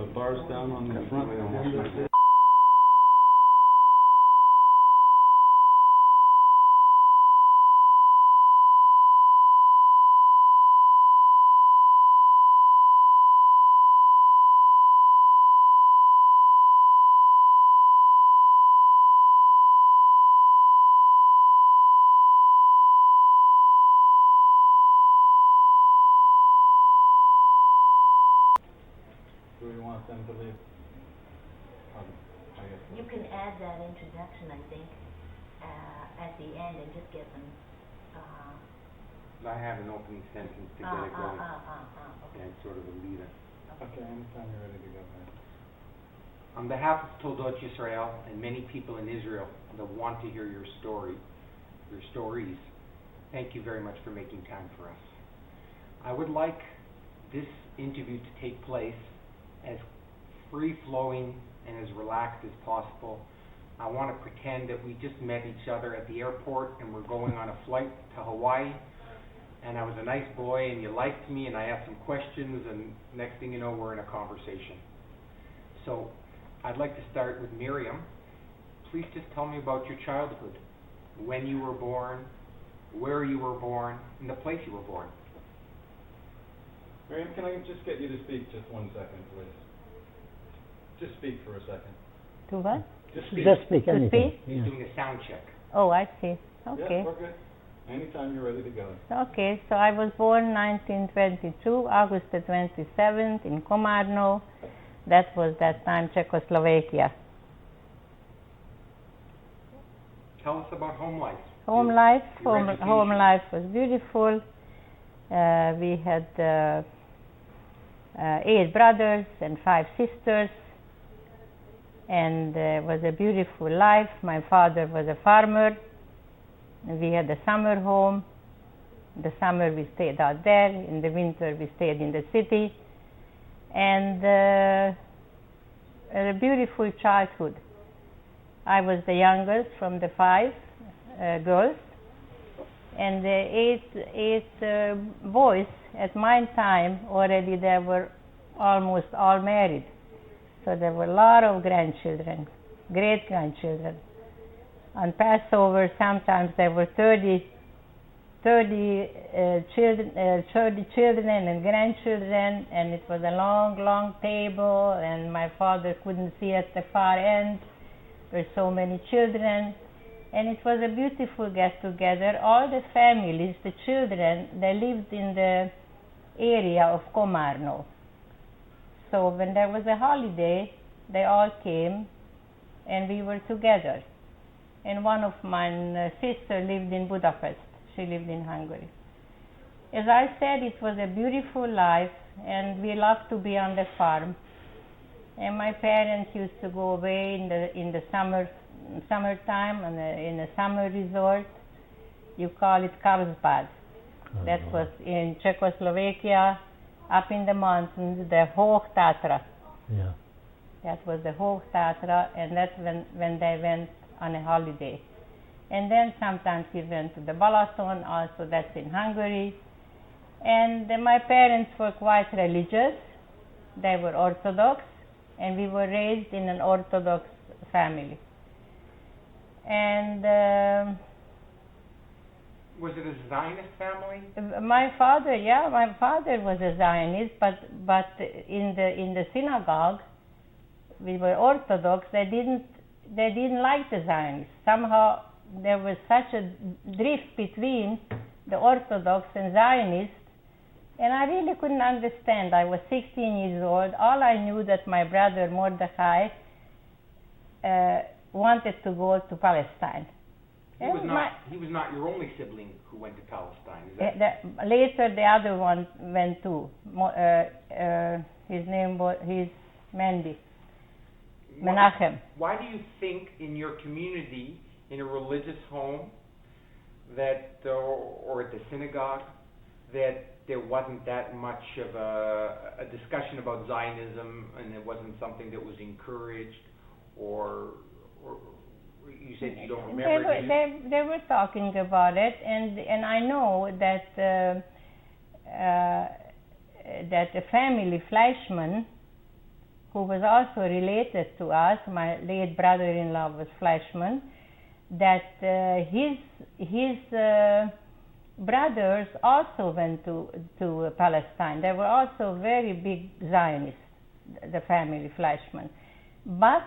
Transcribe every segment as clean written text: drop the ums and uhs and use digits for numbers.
The bars down on the front end. Do we want them to leave? I guess. You can add that introduction, I think, at the end and just get them. I have an opening sentence to get it going. Okay. And sort of a leader. Okay, anytime you're ready to go ahead. On behalf of Toldos Israel and many people in Israel that want to hear your stories, thank you very much for making time for us. I would like this interview to take place as free-flowing and as relaxed as possible. I want to pretend that we just met each other at the airport and we're going on a flight to Hawaii, and I was a nice boy and you liked me and I asked some questions, and next thing you know we're in a conversation. So I'd like to start with Miriam. Please just tell me about your childhood, when you were born, where you were born, and the place you were born. Miriam, can I just get you to speak just 1 second, please? Just speak for a second. To what? Just speak. Just speak anything. speak? He's Yeah. doing a sound check. Oh, I see. Okay. Yeah, we're good. Anytime you're ready to go. Okay, so I was born 1922, August the 27th in Komárno. That was that time Czechoslovakia. Tell us about home life. Home Your- life, your home education. life was beautiful. We had 8 brothers and 5 sisters, and it was a beautiful life. My father was a farmer. We had a summer home. In the summer we stayed out there. In the winter we stayed in the city. And a beautiful childhood. I was the youngest from the 5 girls, and the 8 boys at my time already they were almost all married. So there were a lot of grandchildren, great grandchildren. On Passover sometimes there were 30 children and grandchildren, and it was a long table, and my father couldn't see at the far end. There were so many children, and it was a beautiful get-together. All the families, the children, they lived in the area of Komárno. So when there was a holiday, they all came, and we were together. And one of my sisters lived in Budapest. She lived in Hungary. As I said, it was a beautiful life, and we loved to be on the farm. And my parents used to go away in the summertime in a summer resort. You call it Karlsbad. That was in Czechoslovakia, up in the mountains, the Hochtatra. Yeah. That was the Hochtatra, and that's when they went on a holiday. And then sometimes we went to the Balaton, also that's in Hungary. And my parents were quite religious. They were Orthodox, and we were raised in an Orthodox family. And Was it a Zionist family? my father was a Zionist, but in the synagogue, we were Orthodox. They didn't like the Zionists. Somehow there was such a drift between the Orthodox and Zionists, and I really couldn't understand. I was 16 years old. All I knew that my brother Mordechai wanted to go to Palestine. He was not your only sibling who went to Palestine, is that? Later the other one went too. His name was Mendy. Menachem. Why do you think in your community, in a religious home, that or at the synagogue, that there wasn't that much of a discussion about Zionism, and it wasn't something that was encouraged, or you said you don't remember? They were talking about it, and I know that the family Fleischmann who was also related to us, my late brother-in-law was Fleischman, that his brothers also went to Palestine. They were also very big Zionists, the family Fleischman. But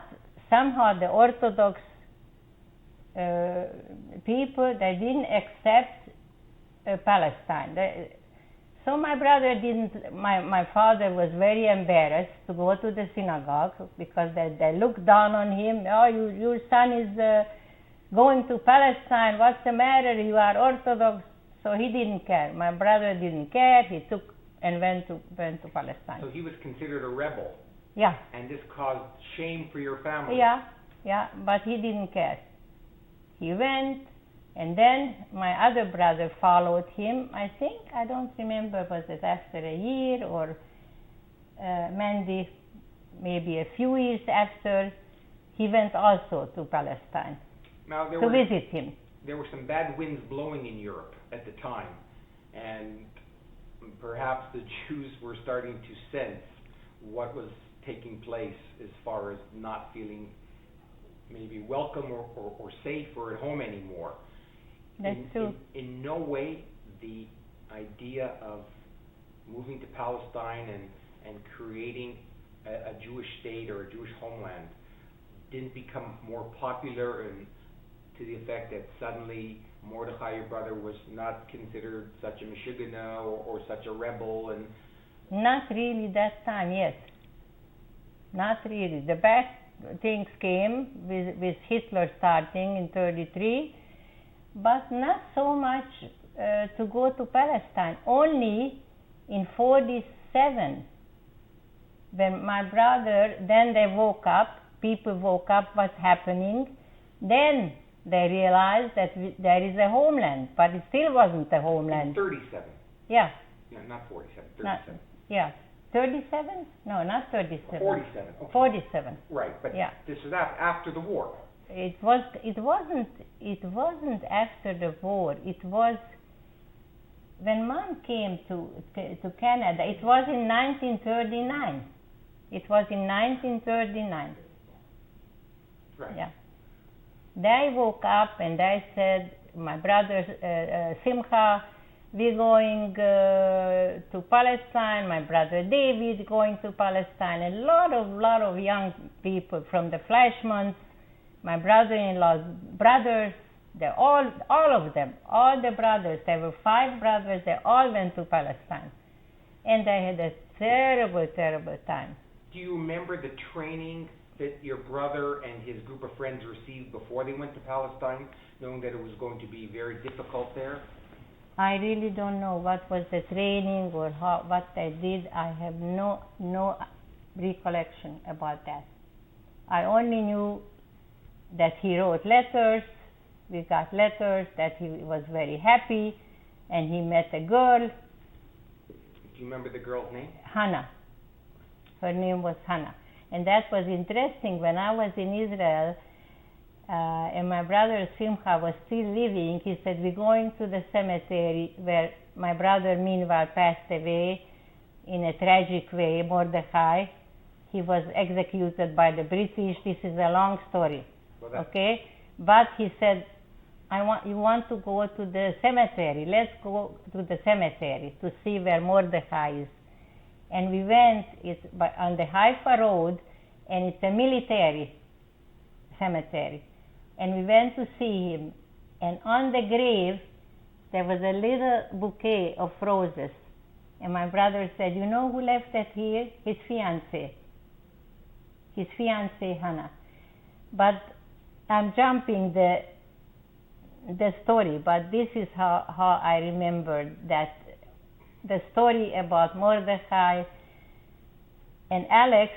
somehow the Orthodox people, they didn't accept Palestine. So my brother didn't, my father was very embarrassed to go to the synagogue because they looked down on him. Oh, your son is going to Palestine. What's the matter? You are Orthodox. So he didn't care. My brother didn't care. He took and went to Palestine. So he was considered a rebel. Yeah. And this caused shame for your family. Yeah, but he didn't care. He went, and then my other brother followed him. I think, I don't remember, was it after a year or maybe a few years after, he went also to Palestine to visit him. There were some bad winds blowing in Europe at the time, and perhaps the Jews were starting to sense what was taking place as far as not feeling maybe welcome or safe or at home anymore. That's true. In no way the idea of moving to Palestine and creating a Jewish state or a Jewish homeland didn't become more popular, and to the effect that suddenly Mordechai, your brother, was not considered such a Meshugana or such a rebel. And not really that time, yes. Not really. The bad things came with Hitler starting in 1933, but not so much to go to Palestine. Only in 1947, when my brother, then they woke up, people woke up, what's happening, then they realized that there is a homeland, but it still wasn't a homeland. In 1937. Yeah. No, not 47, 37. Yeah. 37? No, not 37. 47. Okay. 47. Right, but yeah. This was after the war. It wasn't after the war. It was when Mom came to Canada. It was in 1939. It was in 1939. Right. Yeah. They woke up and they said, my brother Simcha, we're going to Palestine. My brother David going to Palestine. A lot of young people from the Fleischmans, my brother-in-law's brothers. They all of them, all the brothers. There were 5 brothers. They all went to Palestine, and they had a terrible, terrible time. Do you remember the training that your brother and his group of friends received before they went to Palestine, knowing that it was going to be very difficult there? I really don't know what was the training or what they did. I have no recollection about that. I only knew that he wrote letters. We got letters that he was very happy, and he met a girl. Do you remember the girl's name? Hannah. Her name was Hannah. And that was interesting. When I was in Israel, and my brother Simcha was still living, he said, we're going to the cemetery where my brother meanwhile passed away in a tragic way, Mordechai. He was executed by the British. This is a long story, okay? But he said, you want to go to the cemetery. Let's go to the cemetery to see where Mordechai is. And we went, it's on the Haifa Road, and it's a military cemetery. And we went to see him, and on the grave there was a little bouquet of roses. And my brother said, you know who left that here? His fiancée Hannah. But I'm jumping the story, but this is how I remember that the story about Mordechai and Alex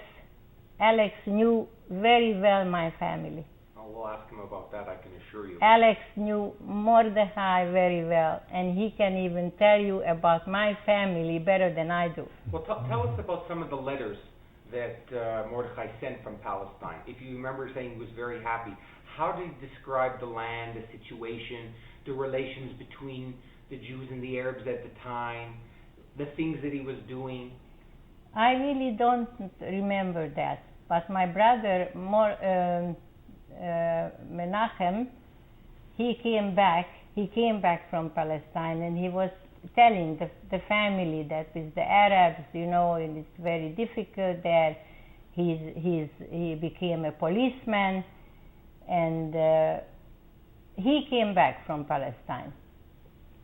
knew very well my family. Oh, we'll ask him about that, I can assure you. Alex knew Mordechai very well, and he can even tell you about my family better than I do. Well, tell us about some of the letters that Mordechai sent from Palestine. If you remember saying he was very happy, how did he describe the land, the situation, the relations between the Jews and the Arabs at the time, the things that he was doing? I really don't remember that. But my brother, Menachem, he came back from Palestine, and he was telling the family that with the Arabs, and it's very difficult there. He became a policeman, and he came back from Palestine.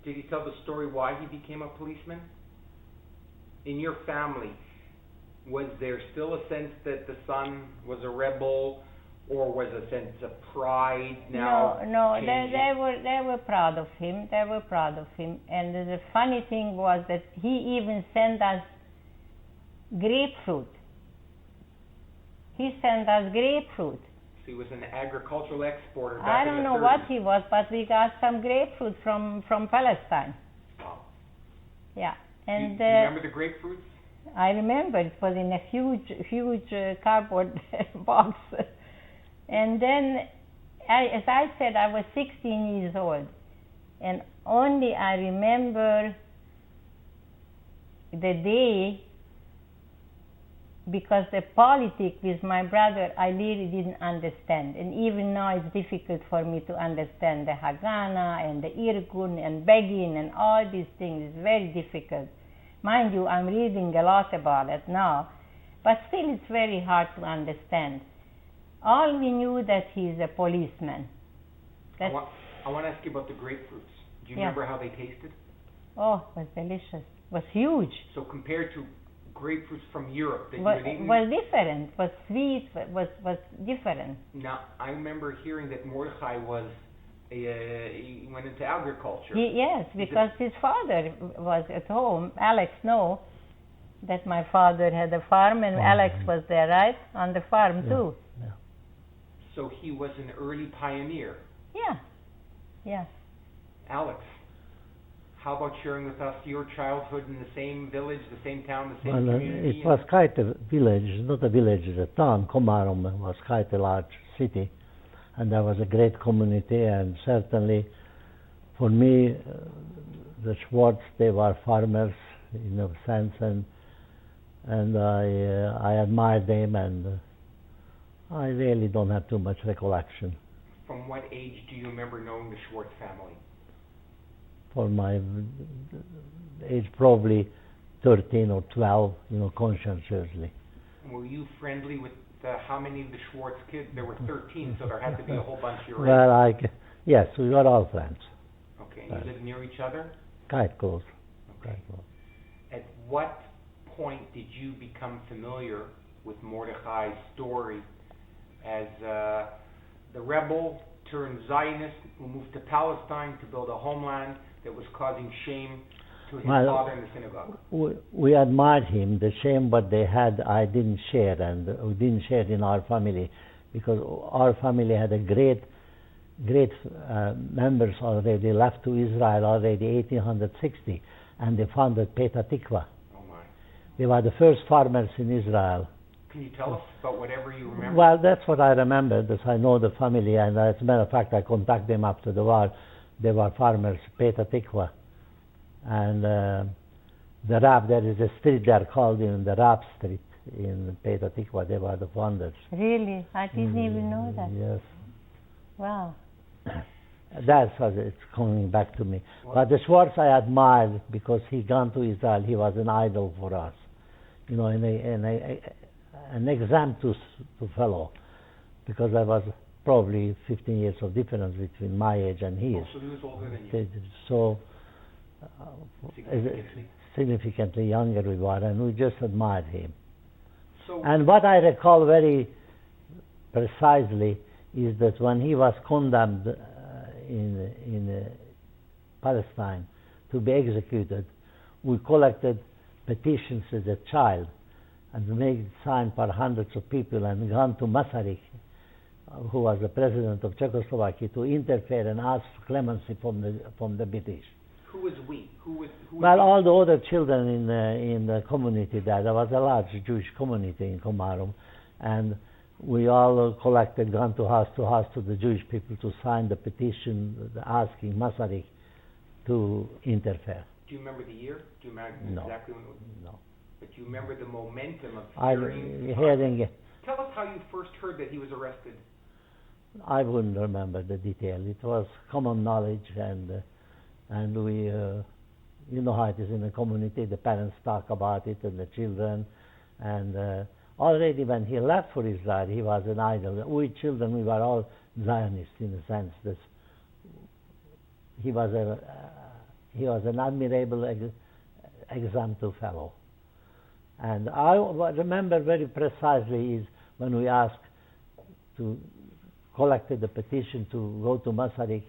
Did he tell the story why he became a policeman? In your family, was there still a sense that the son was a rebel, or was a sense of pride now? No, they were proud of him. They were proud of him. And the funny thing was that he even sent us grapefruit. He sent us grapefruit. So he was an agricultural exporter back I don't in the know 30s. what he was, but we got some grapefruit from Palestine. Wow. Yeah. And you remember the grapefruits? I remember it was in a huge cardboard box. And then, as I said, I was 16 years old. And only I remember the day, because the politics with my brother, I really didn't understand. And even now it's difficult for me to understand the Haganah and the Irgun and Begin and all these things. It's very difficult. Mind you, I'm reading a lot about it now, but still it's very hard to understand. All we knew that he's a policeman. I want to ask you about the grapefruits. Do you remember how they tasted? Oh, it was delicious. It was huge. So compared to grapefruits from Europe that you had eaten? Was different. Was sweet. Was different. Now, I remember hearing that Mordechai he went into agriculture. Yes, because his father was at home. Alex knows that my father had a farm, and Alex was there, right? On the farm too. Yeah. So he was an early pioneer. Yeah. Alex, how about sharing with us your childhood in the same village, the same town, the same community? It was quite a village, not a village, a town. Komarom was quite a large city, and there was a great community, and certainly for me, the Schwartz, they were farmers in a sense, and I admired them, and I really don't have too much recollection. From what age do you remember knowing the Schwartz family? For my age, probably 13 or 12, conscientiously. Were you friendly with how many of the Schwartz kids? There were 13, so there had to be a whole bunch your age. Yes, we were all friends. Okay, and you lived near each other? Quite close. Okay. Quite close. At what point did you become familiar with Mordechai's story as the rebel turned Zionist who moved to Palestine to build a homeland that was causing shame to his father in the synagogue? We admired him. The shame what they had, I didn't share, and we didn't share in our family, because our family had a great members already left to Israel already 1860, and they founded Petah Tikva. Oh my. They were the first farmers in Israel. Can you tell us about whatever you remember? Well, that's what I remember, that I know the family, and as a matter of fact, I contacted them after the war. They were farmers, Petah Tikva. And the Raab, there is a street there called the Raab Street in Petah Tikva. They were the founders. Really? I didn't even know that. Yes. Wow. That's how it's coming back to me. But the Schwartz I admired because he gone to Israel. He was an idol for us. An example to follow, because there was probably 15 years of difference between my age and his. Oh, so he was older than you. So significantly younger we were, and we just admired him. And what I recall very precisely is that when he was condemned in Palestine to be executed, we collected petitions as a child and made signs for hundreds of people, and gone to Masaryk, who was the president of Czechoslovakia, to interfere and ask for clemency from the British. Who was we? Well, all the other children in the community there. There was a large Jewish community in Komarom, and we all collected, gone to house to the Jewish people to sign the petition asking Masaryk to interfere. Do you remember the year? Do you remember exactly when it was? No. But you remember the momentum of hearing. Tell us how you first heard that he was arrested. I wouldn't remember the detail. It was common knowledge, and we, you know how it is in the community. The parents talk about it, and the children, and already when he left for Israel, he was an idol. We children, we were all Zionists in the sense that he was an admirable, example fellow. And I remember very precisely is when we asked to collected the petition to go to Masaryk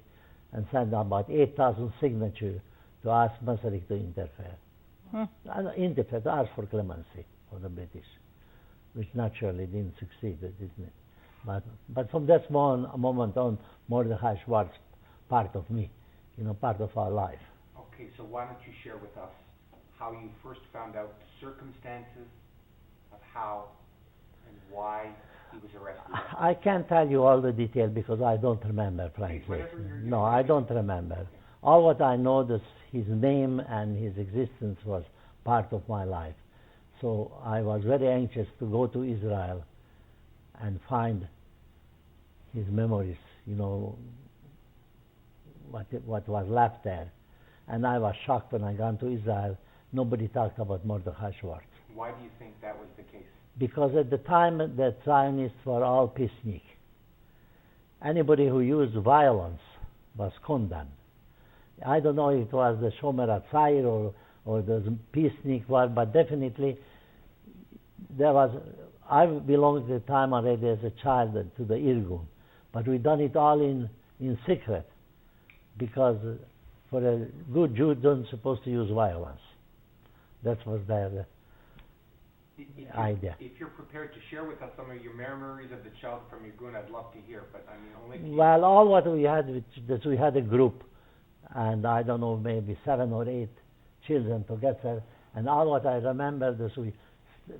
and send about 8,000 signatures to ask Masaryk to interfere. Interfere, to ask for clemency for the British, which naturally didn't succeed, didn't it? But from that moment on, Mordechai Schwartz part of me, you know, part of our life. Okay, so why don't you share with us how you first found out the circumstances of how and why he was arrested? I can't tell you all the detail because I don't remember, frankly. No, I don't remember. Okay. All what I know is his name and his existence was part of my life. So I was very anxious to go to Israel and find his memories, you know, what was left there. And I was shocked when I got to Israel. Nobody talked about Mordechai Schwartz. Why do you think that was the case? Because at the time the Zionists were all peacenik. Anybody who used violence was condemned. I don't know if it was the Shomer HaTzair or the peacenik war, but definitely there was. I belonged at the time already as a child to the Irgun, but we done it all in secret because for a good Jew, don't supposed to use violence. That was their idea. If you're prepared to share with us some of your memories of the child from Irgun, I'd love to hear. But I mean, only. Well, all what we had, we had a group, and I don't know, maybe 7 or 8 children together, and all what I remember is we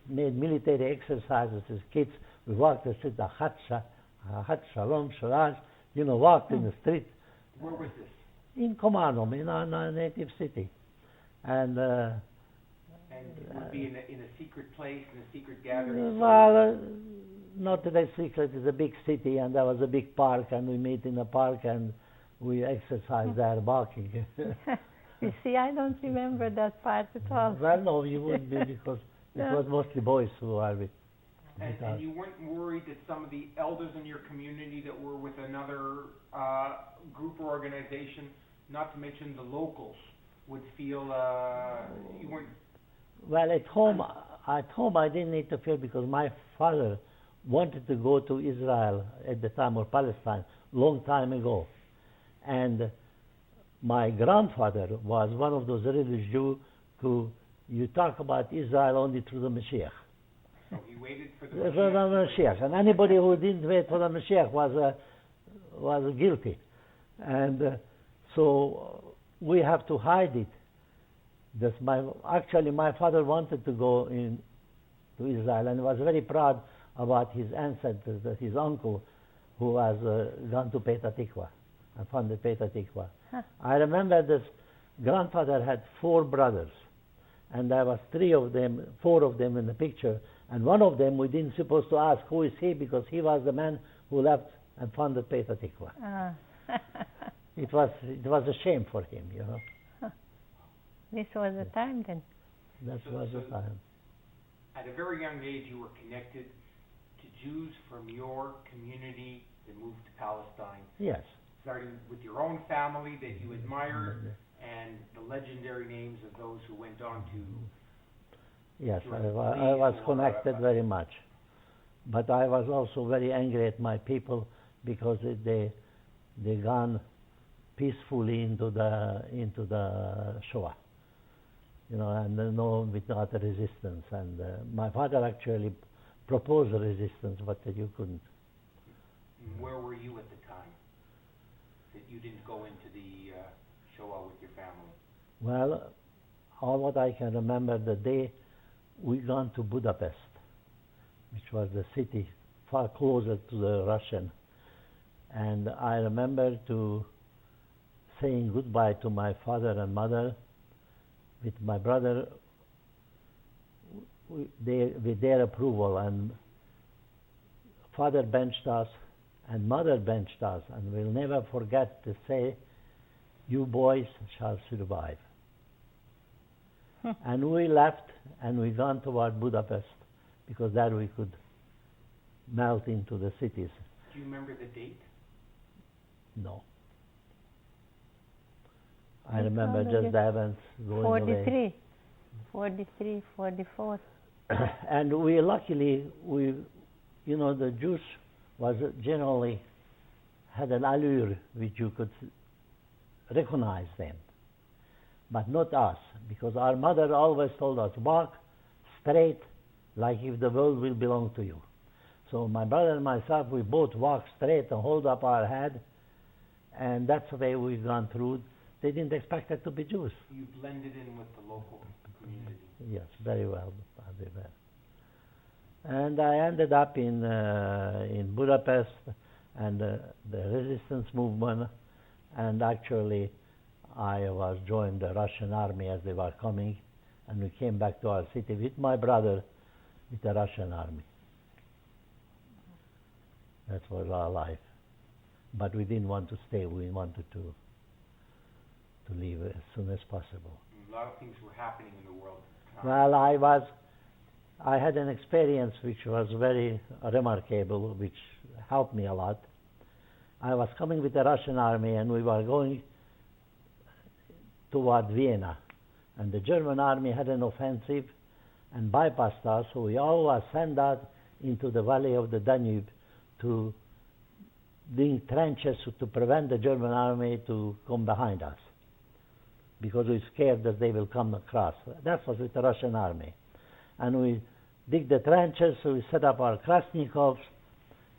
made military exercises as kids. We walked the street, Hat Shalom, Shoraj, you know, walked in the street. Where was this? In Komarnom, in our native city. And it would be in a secret place, in a secret gathering? Well, not that secret. It's a big city, and there was a big park, and we meet in the park, and we exercise there, walking. You see, I don't remember that part at all. Well, no, you wouldn't be, because it was mostly boys who are with And you weren't worried that some of the elders in your community that were with another group or organization, not to mention the locals, would feel you weren't... Well, at home I didn't need to fear because my father wanted to go to Israel at the time, or Palestine, long time ago. And my grandfather was one of those religious Jews who you talk about Israel only through the Mashiach. So he waited for the Mashiach. And anybody who didn't wait for the Mashiach was guilty. And so we have to hide it. Actually, my father wanted to go to Israel and was very proud about his ancestors, that his uncle, who was gone to Petah Tikva and founded Petah Tikva. Huh. I remember this grandfather had 4 brothers, and there was 4 of them in the picture, and one of them we didn't supposed to ask who is he, because he was the man who left and founded Petah Tikva. It was a shame for him, you know. This was the time then. That was the time. At a very young age, you were connected to Jews from your community that moved to Palestine. Yes. Starting with your own family that you admired, and the legendary names of those who went on to... Yes, I was connected very much. But I was also very angry at my people because they gone peacefully into the Shoah. You know, and no, without a resistance. And my father actually proposed a resistance, but you couldn't. Where were you at the time that you didn't go into the Shoah with your family? Well, all what I can remember, the day we gone to Budapest, which was the city far closer to the Russian. And I remember saying goodbye to my father and mother with my brother, with their approval, and father benched us and mother benched us, and we'll never forget to say, you boys shall survive. And we left and we gone toward Budapest because there we could melt into the cities. Do you remember the date? No. I remember just the events going away. 43, 44. And we luckily, the Jews was generally had an allure which you could recognize them, but not us, because our mother always told us, walk straight like if the world will belong to you. So my brother and myself, we both walked straight and hold up our head, and that's the way we've gone through. They didn't expect it to be Jews. You blended in with the local community. Yes, very well. Very well. And I ended up in Budapest and the resistance movement, and actually I was joined the Russian army as they were coming, and we came back to our city with my brother with the Russian army. That was our life. But we didn't want to stay. We wanted to leave as soon as possible. A lot of things were happening in the world. Well, I had an experience which was very remarkable, which helped me a lot. I was coming with the Russian army and we were going toward Vienna, and the German army had an offensive and bypassed us, so we all were sent out into the valley of the Danube to dig trenches to prevent the German army to come behind us, because we were scared that they will come across. That was with the Russian army. And we dig the trenches, so we set up our Krasnikovs,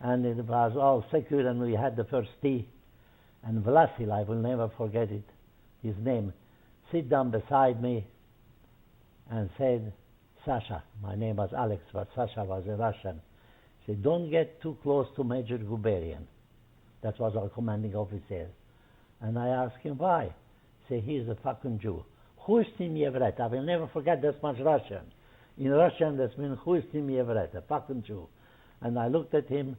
and it was all secure, and we had the first tea. And Vlasil, I will never forget it, his name, sit down beside me and said, Sasha, my name was Alex, but Sasha was a Russian. He said, don't get too close to Major Guberian. That was our commanding officer. And I asked him why. He said, he's a fucking Jew. Hustim Yevret. I will never forget that much Russian. In Russian, that means Hustim Yevret, a fucking Jew. And I looked at him,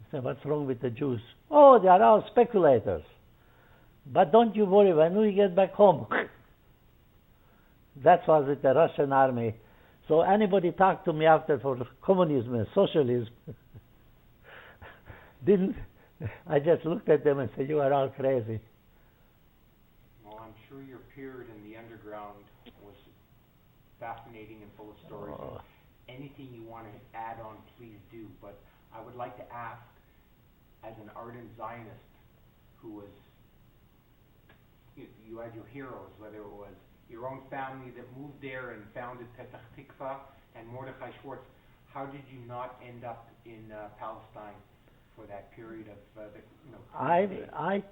I said, what's wrong with the Jews? Oh, they are all speculators. But don't you worry, when we get back home. That was with the Russian army. So anybody talked to me after for communism and socialism, I just looked at them and said, you are all crazy. Well, I'm sure your period in the underground was fascinating and full of stories. Oh. Anything you want to add on, please do. But I would like to ask, as an ardent Zionist who was, you had your heroes, whether it was your own family that moved there and founded Petach Tikva and Mordechai Schwartz, how did you not end up in Palestine for that period of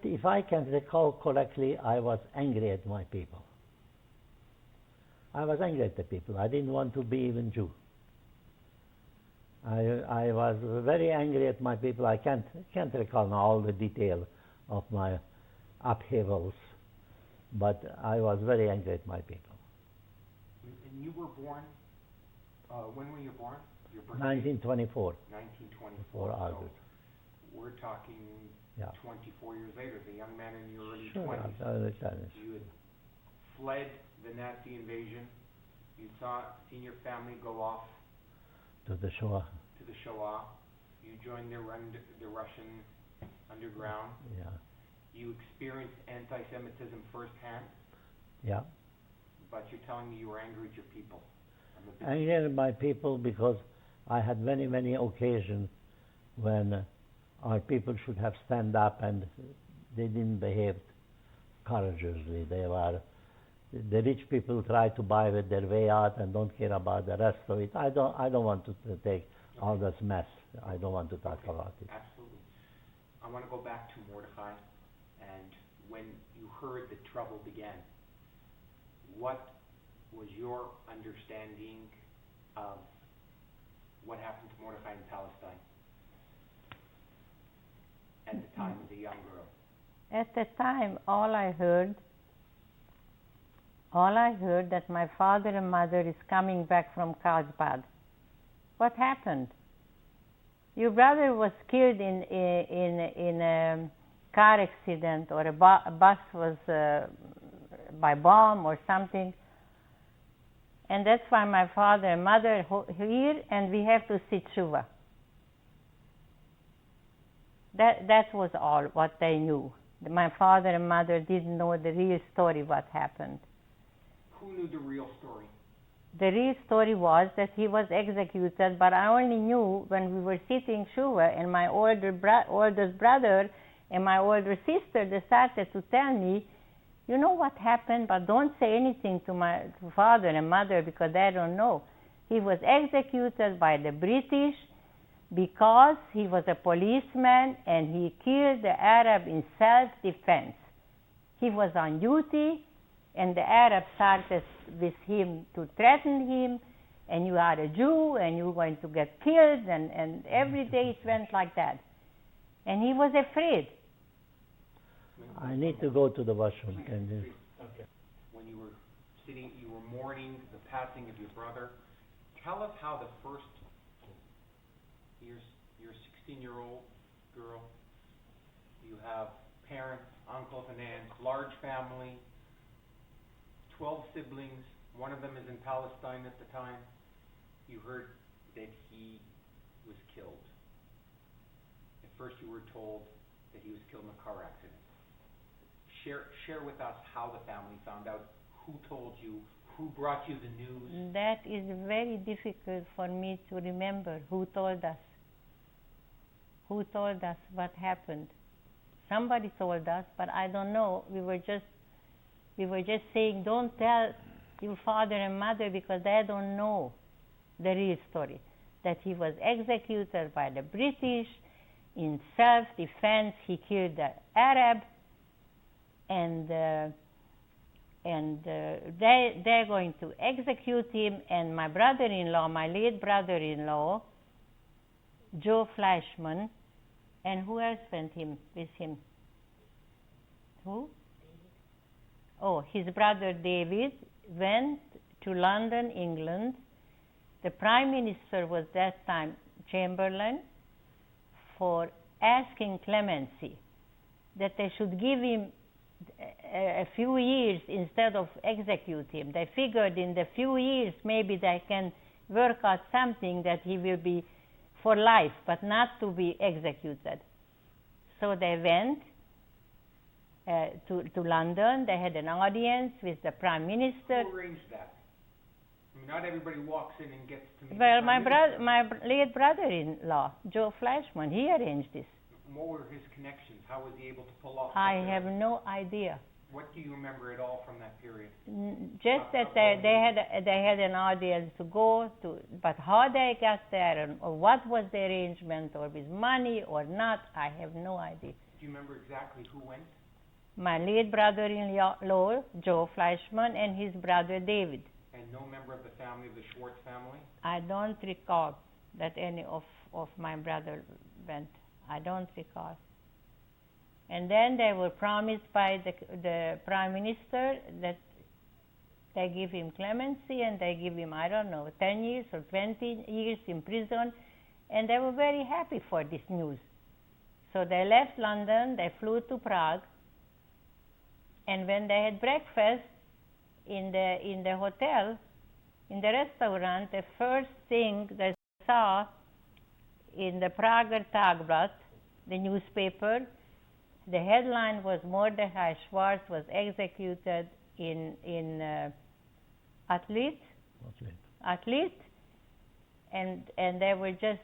if I can recall correctly, I was angry at my people. I was angry at the people. I didn't want to be even Jew. I was very angry at my people. I can't recall now all the detail of my upheavals, but I was very angry at my people. And you were born, when were you born? Your birthday? 1924. 1924. August. So we're talking 24 years later, the young man in your early 20s. You had fled the Nazi invasion. You saw in your family go off to the Shoah. You joined the Russian underground. Yeah. You experienced anti-Semitism firsthand. Yeah. But you're telling me you were angry at your people. Angry at my people because I had many, many occasions when our people should have stand up and they didn't behave courageously. The rich people try to buy with their way out and don't care about the rest of it. I don't want to take all this mess. I don't want to talk about it. Absolutely. I want to go back to Mordechai, and when you heard that trouble began, what was your understanding of what happened to Mordechai in Palestine at the time as a young girl? At the time, all I heard that my father and mother is coming back from Carlsbad. What happened? Your brother was killed in a car accident, or a bus was by bomb or something. And that's why my father and mother here, and we have to sit tshuva. That was all what they knew. My father and mother didn't know the real story, what happened. Who knew the real story? The real story was that he was executed, but I only knew when we were sitting tshuva, and my oldest brother and my older sister, they started to tell me, you know what happened, but don't say anything to my father and mother because they don't know. He was executed by the British because he was a policeman and he killed the Arab in self-defense. He was on duty, and the Arabs started with him to threaten him, and you are a Jew and you're going to get killed, and every day it went like that. And he was afraid. I need to go to the washroom. Okay. When you were sitting, you were mourning the passing of your brother. Tell us how the first, you're a 16-year-old girl, you have parents, uncles and aunts, large family, 12 siblings, one of them is in Palestine at the time. You heard that he was killed. At first you were told that he was killed in a car accident. Share with us how the family found out, who told you, who brought you the news. That is very difficult for me to remember who told us. Who told us what happened. Somebody told us, but I don't know. We were just saying, don't tell your father and mother because they don't know the real story. That he was executed by the British in self-defense. He killed the Arab, and they're going to execute him. And my brother-in-law, my late brother-in-law, Joe Fleischman, and who else went with him? Who? Oh, his brother David went to London, England. The Prime Minister was that time Chamberlain, for asking clemency, that they should give him a few years instead of execute him. They figured in the few years maybe they can work out something that he will be for life, but not to be executed. So they went to London. They had an audience with the Prime Minister. Who arranged that? I mean, not everybody walks in and gets to meet Well, the Prime Minister. my late brother-in-law, Joe Fleischman, he arranged this. What were his connections? How was he able to pull off? I have no idea. What do you remember at all from that period? Just that they had an audience to go to, but how they got there, or what was the arrangement, or with money or not, I have no idea. Do you remember exactly who went? My late brother-in-law, Joe Fleischman, and his brother David. And no member of the family, of the Schwartz family? I don't recall that any of my brother went. I don't recall. And then they were promised by the Prime Minister that they give him clemency, and they give him, I don't know, 10 years or 20 years in prison, and they were very happy for this news. So they left London, they flew to Prague, and when they had breakfast in the hotel, in the restaurant, the first thing they saw in the Prager Tagblatt, the newspaper, the headline was Mordechai Schwartz was executed in Atlit, and they were just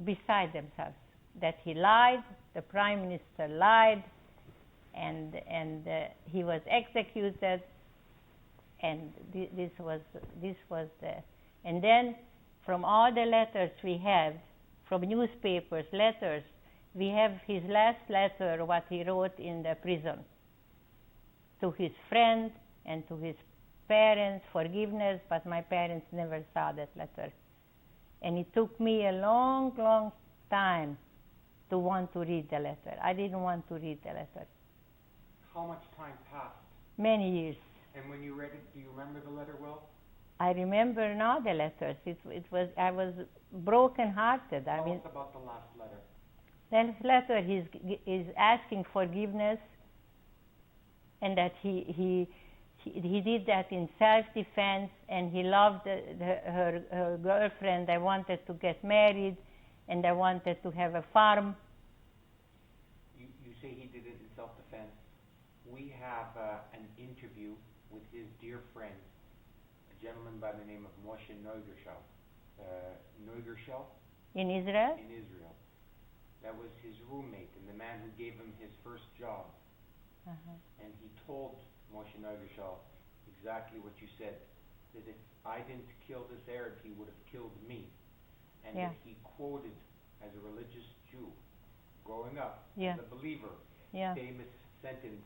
beside themselves that he lied, the Prime Minister lied, and he was executed, and this was the, and then from all the letters we have, from newspapers, letters, we have his last letter, what he wrote in the prison, to his friend and to his parents, forgiveness, but my parents never saw that letter. And it took me a long, long time to want to read the letter. I didn't want to read the letter. How much time passed? Many years. And when you read it, do you remember the letter well? I remember now the letters. I was broken-hearted. Tell us about the last letter. That letter, he's asking forgiveness, and that he did that in self-defense, and he loved her girlfriend. They wanted to get married, and they wanted to have a farm. You say he did it in self-defense. We have an interview with his dear friend, a gentleman by the name of Moshe Neugershel. In Israel? In Israel. That was his roommate and the man who gave him his first job. And he told Moshe Neugershel exactly what you said, that if I didn't kill this Arab, he would have killed me. And that he quoted, as a religious Jew, growing up, as a believer, famous sentence,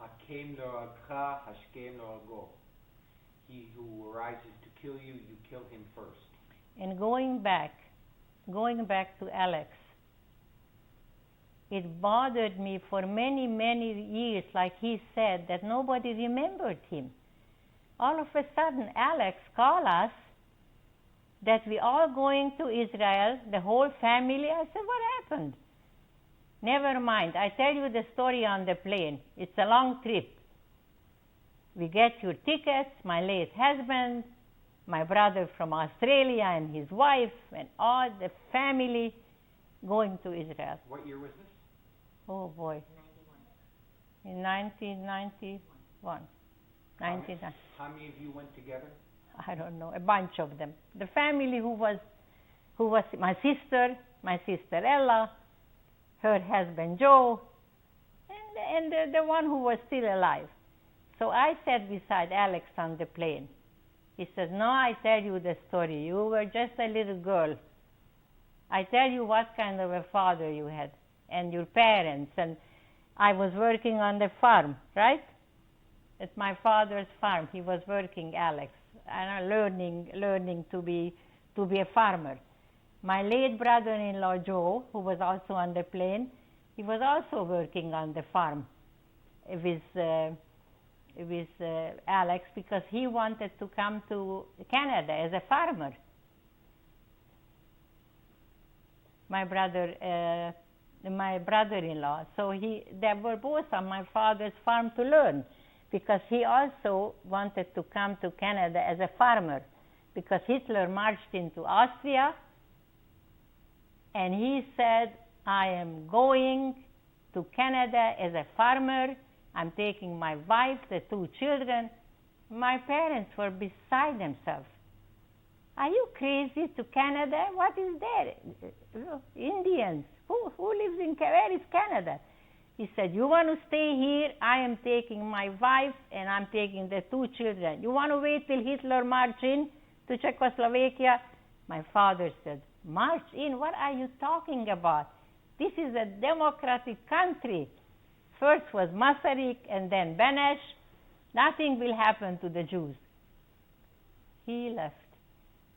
Hakem lo agcha, hashkem lo ago. He who arises to kill you, you kill him first. And going back to Alex, it bothered me for many, many years, like he said, that nobody remembered him. All of a sudden, Alex called us that we all going to Israel, the whole family. I said, what happened? Never mind. I tell you the story on the plane. It's a long trip. We get your tickets, my late husband, my brother from Australia and his wife, and all the family going to Israel. What year was this? Oh boy. 91. In 1991. How many of you went together? I don't know, a bunch of them. The family who was my sister Ella, her husband Joe, and the one who was still alive. So I sat beside Alex on the plane. He says, no, I tell you the story. You were just a little girl. I tell you what kind of a father you had and your parents. And I was working on the farm, right? At my father's farm. He was working, Alex, and learning to be a farmer. My late brother-in-law Joe, who was also on the plane, he was also working on the farm with Alex, because he wanted to come to Canada as a farmer. My brother-in-law. So they were both on my father's farm to learn, because he also wanted to come to Canada as a farmer, because Hitler marched into Austria, and he said, I am going to Canada as a farmer. I'm taking my wife, the 2 children. My parents were beside themselves. Are you crazy to Canada? What is there? Indians. Who lives in Canada? Where is Canada? He said, you want to stay here? I am taking my wife and I'm taking the 2 children. You want to wait till Hitler march in to Czechoslovakia? My father said, march in? What are you talking about? This is a democratic country. First was Masaryk and then Benesh. Nothing will happen to the Jews. He left.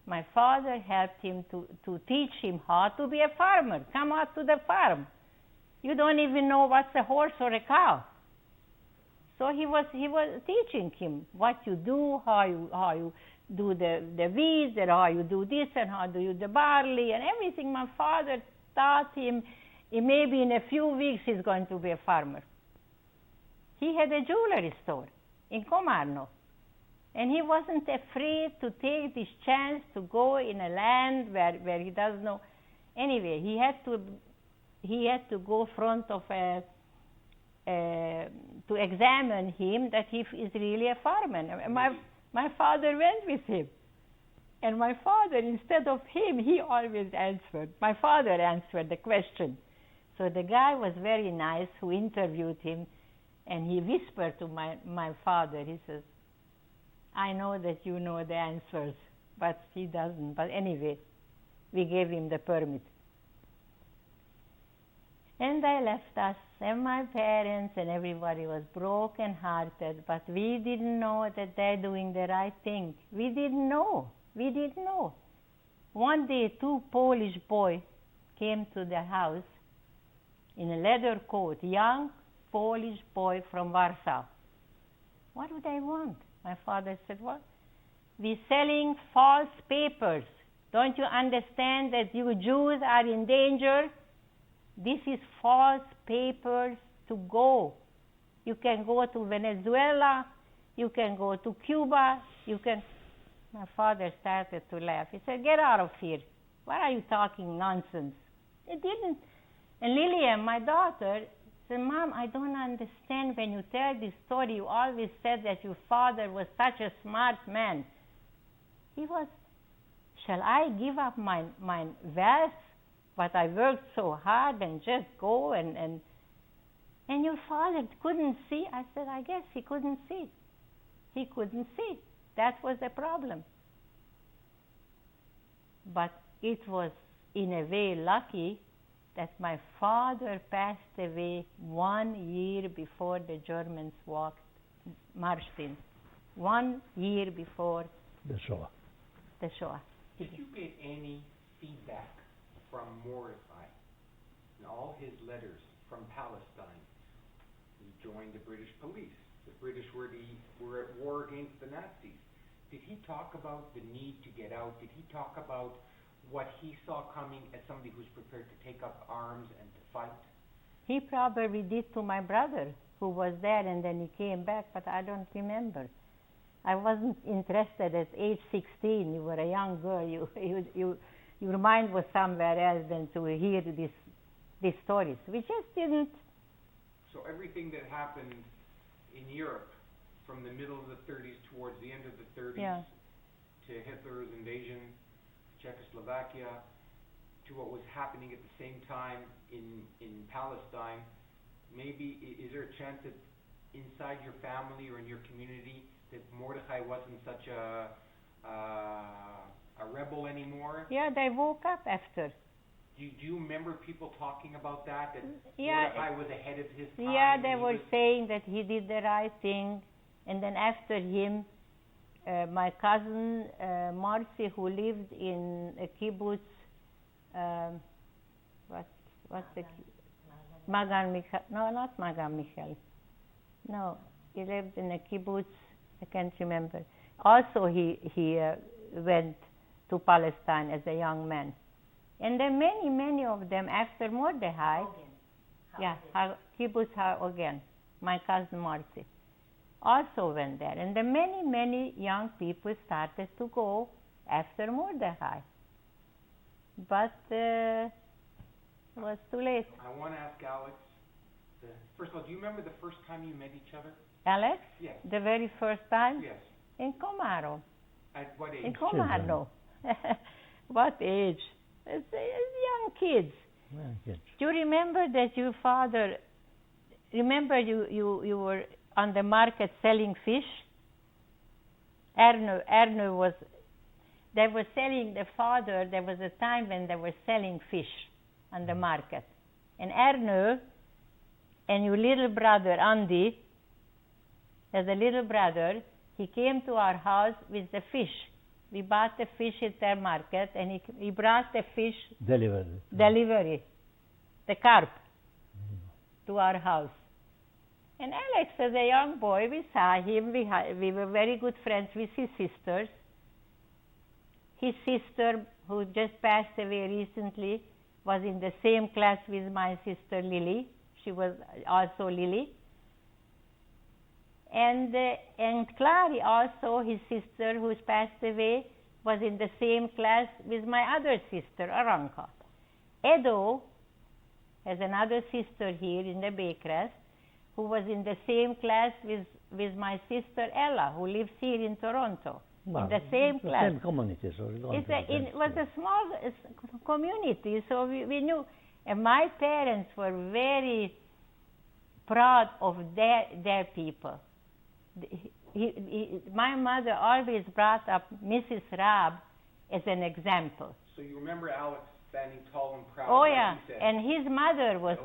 My father helped him to teach him how to be a farmer. Come out to the farm. You don't even know what's a horse or a cow. So he was teaching him what you do, how you do the weeds, and how you do this, and how do you do the barley, and everything. My father taught him. Maybe in a few weeks he's going to be a farmer. He had a jewelry store in Komarno, and he wasn't afraid to take this chance to go in a land where he doesn't know. Anyway, he had to go front of to examine him that he is really a farmer. My father went with him, and my father, instead of him, he always answered. My father answered the question. So the guy was very nice who interviewed him, and he whispered to my father, he says, I know that you know the answers, but he doesn't. But anyway, we gave him the permit. And they left us, and my parents and everybody was broken-hearted, but we didn't know that they're doing the right thing. We didn't know. One day, 2 Polish boys came to the house in a leather coat, young Polish boy from Warsaw. What do they want? My father said, what? we're selling false papers. Don't you understand that you Jews are in danger? This is false papers to go. You can go to Venezuela, you can go to Cuba, you can... My father started to laugh. He said, get out of here. Why are you talking nonsense? It didn't. And Lillian, my daughter, said, Mom, I don't understand when you tell this story, you always said that your father was such a smart man. He was, shall I give up my wealth, but I worked so hard and just go and your father couldn't see? I said, I guess he couldn't see. He couldn't see. That was the problem. But it was, in a way, lucky that my father passed away 1 year before the Germans marched in. 1 year before The Shoah. the Shoah. Did you get any feedback from Mordecai in all his letters from Palestine? He joined the British police. The British were at war against the Nazis. Did he talk about the need to get out? Did he talk about what he saw coming as somebody who's prepared to take up arms and to fight? He probably did to my brother, who was there, and then he came back, but I don't remember. I wasn't interested at age 16. You were a young girl. Your mind was somewhere else than to hear these stories. We just didn't. So everything that happened in Europe from the middle of the 30s towards the end of the 30s to Hitler's invasion, Czechoslovakia, to what was happening at the same time in Palestine, maybe is there a chance that inside your family or in your community that Mordecai wasn't such a rebel anymore? Yeah, they woke up after. Do you remember people talking about that Yeah, Mordecai was ahead of his time? Yeah, they were saying that he did the right thing, and then after him, my cousin Marcy, who lived in a kibbutz, what's the Magan Michal? No, not Magan Michal. No, he lived in a kibbutz. I can't remember. Also, he went to Palestine as a young man, and then many of them after Mordecai. Kibbutz again. My cousin Marcy also went there, and then many young people started to go after Mordecai, but it was too late. I want to ask Alex, first of all, do you remember the first time you met each other? Alex? Yes. The very first time? Yes. In Comaro. At what age? In Comaro. What age? It's young kids. Well, good. Do you remember that your father, you were on the market selling fish? Erno was, they were selling, the father, there was a time when they were selling fish on the market. And Erno and your little brother, Andy, as a little brother, he came to our house with the fish. We bought the fish at their market, and he brought the fish delivery, the carp, to our house. And Alex, as a young boy, we saw him. We were very good friends with his sisters. His sister, who just passed away recently, was in the same class with my sister Lily. She was also Lily. And Clary, also his sister, who's passed away, was in the same class with my other sister, Aranka. Edo has another sister here in the Baycrest, who was in the same class with my sister Ella, who lives here in Toronto. Well, in the same class. Same community, so it was a small community, so we knew. And my parents were very proud of their people. My mother always brought up Mrs. Raab as an example. So you remember Alex standing tall and proud? Oh, like yeah, you said. and his mother was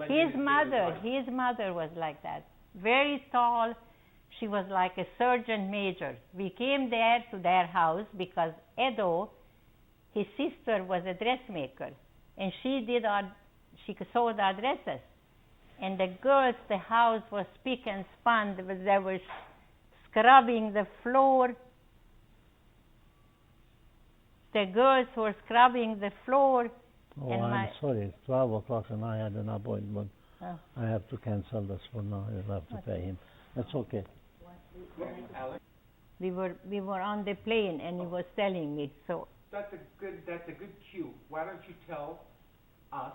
his mother was like that, very tall. She was like a sergeant major. We came there to their house because Edo, his sister, was a dressmaker, and she sewed our dresses. And the girls, the house was spick and span. They were scrubbing the floor the girls were scrubbing the floor. Oh, And I'm my- sorry. It's 12 o'clock and I had an appointment. Oh. I have to cancel this for now. You'll have to pay him. That's okay. Alex, We were on the plane, and he was telling me. So that's a good cue. Why don't you tell us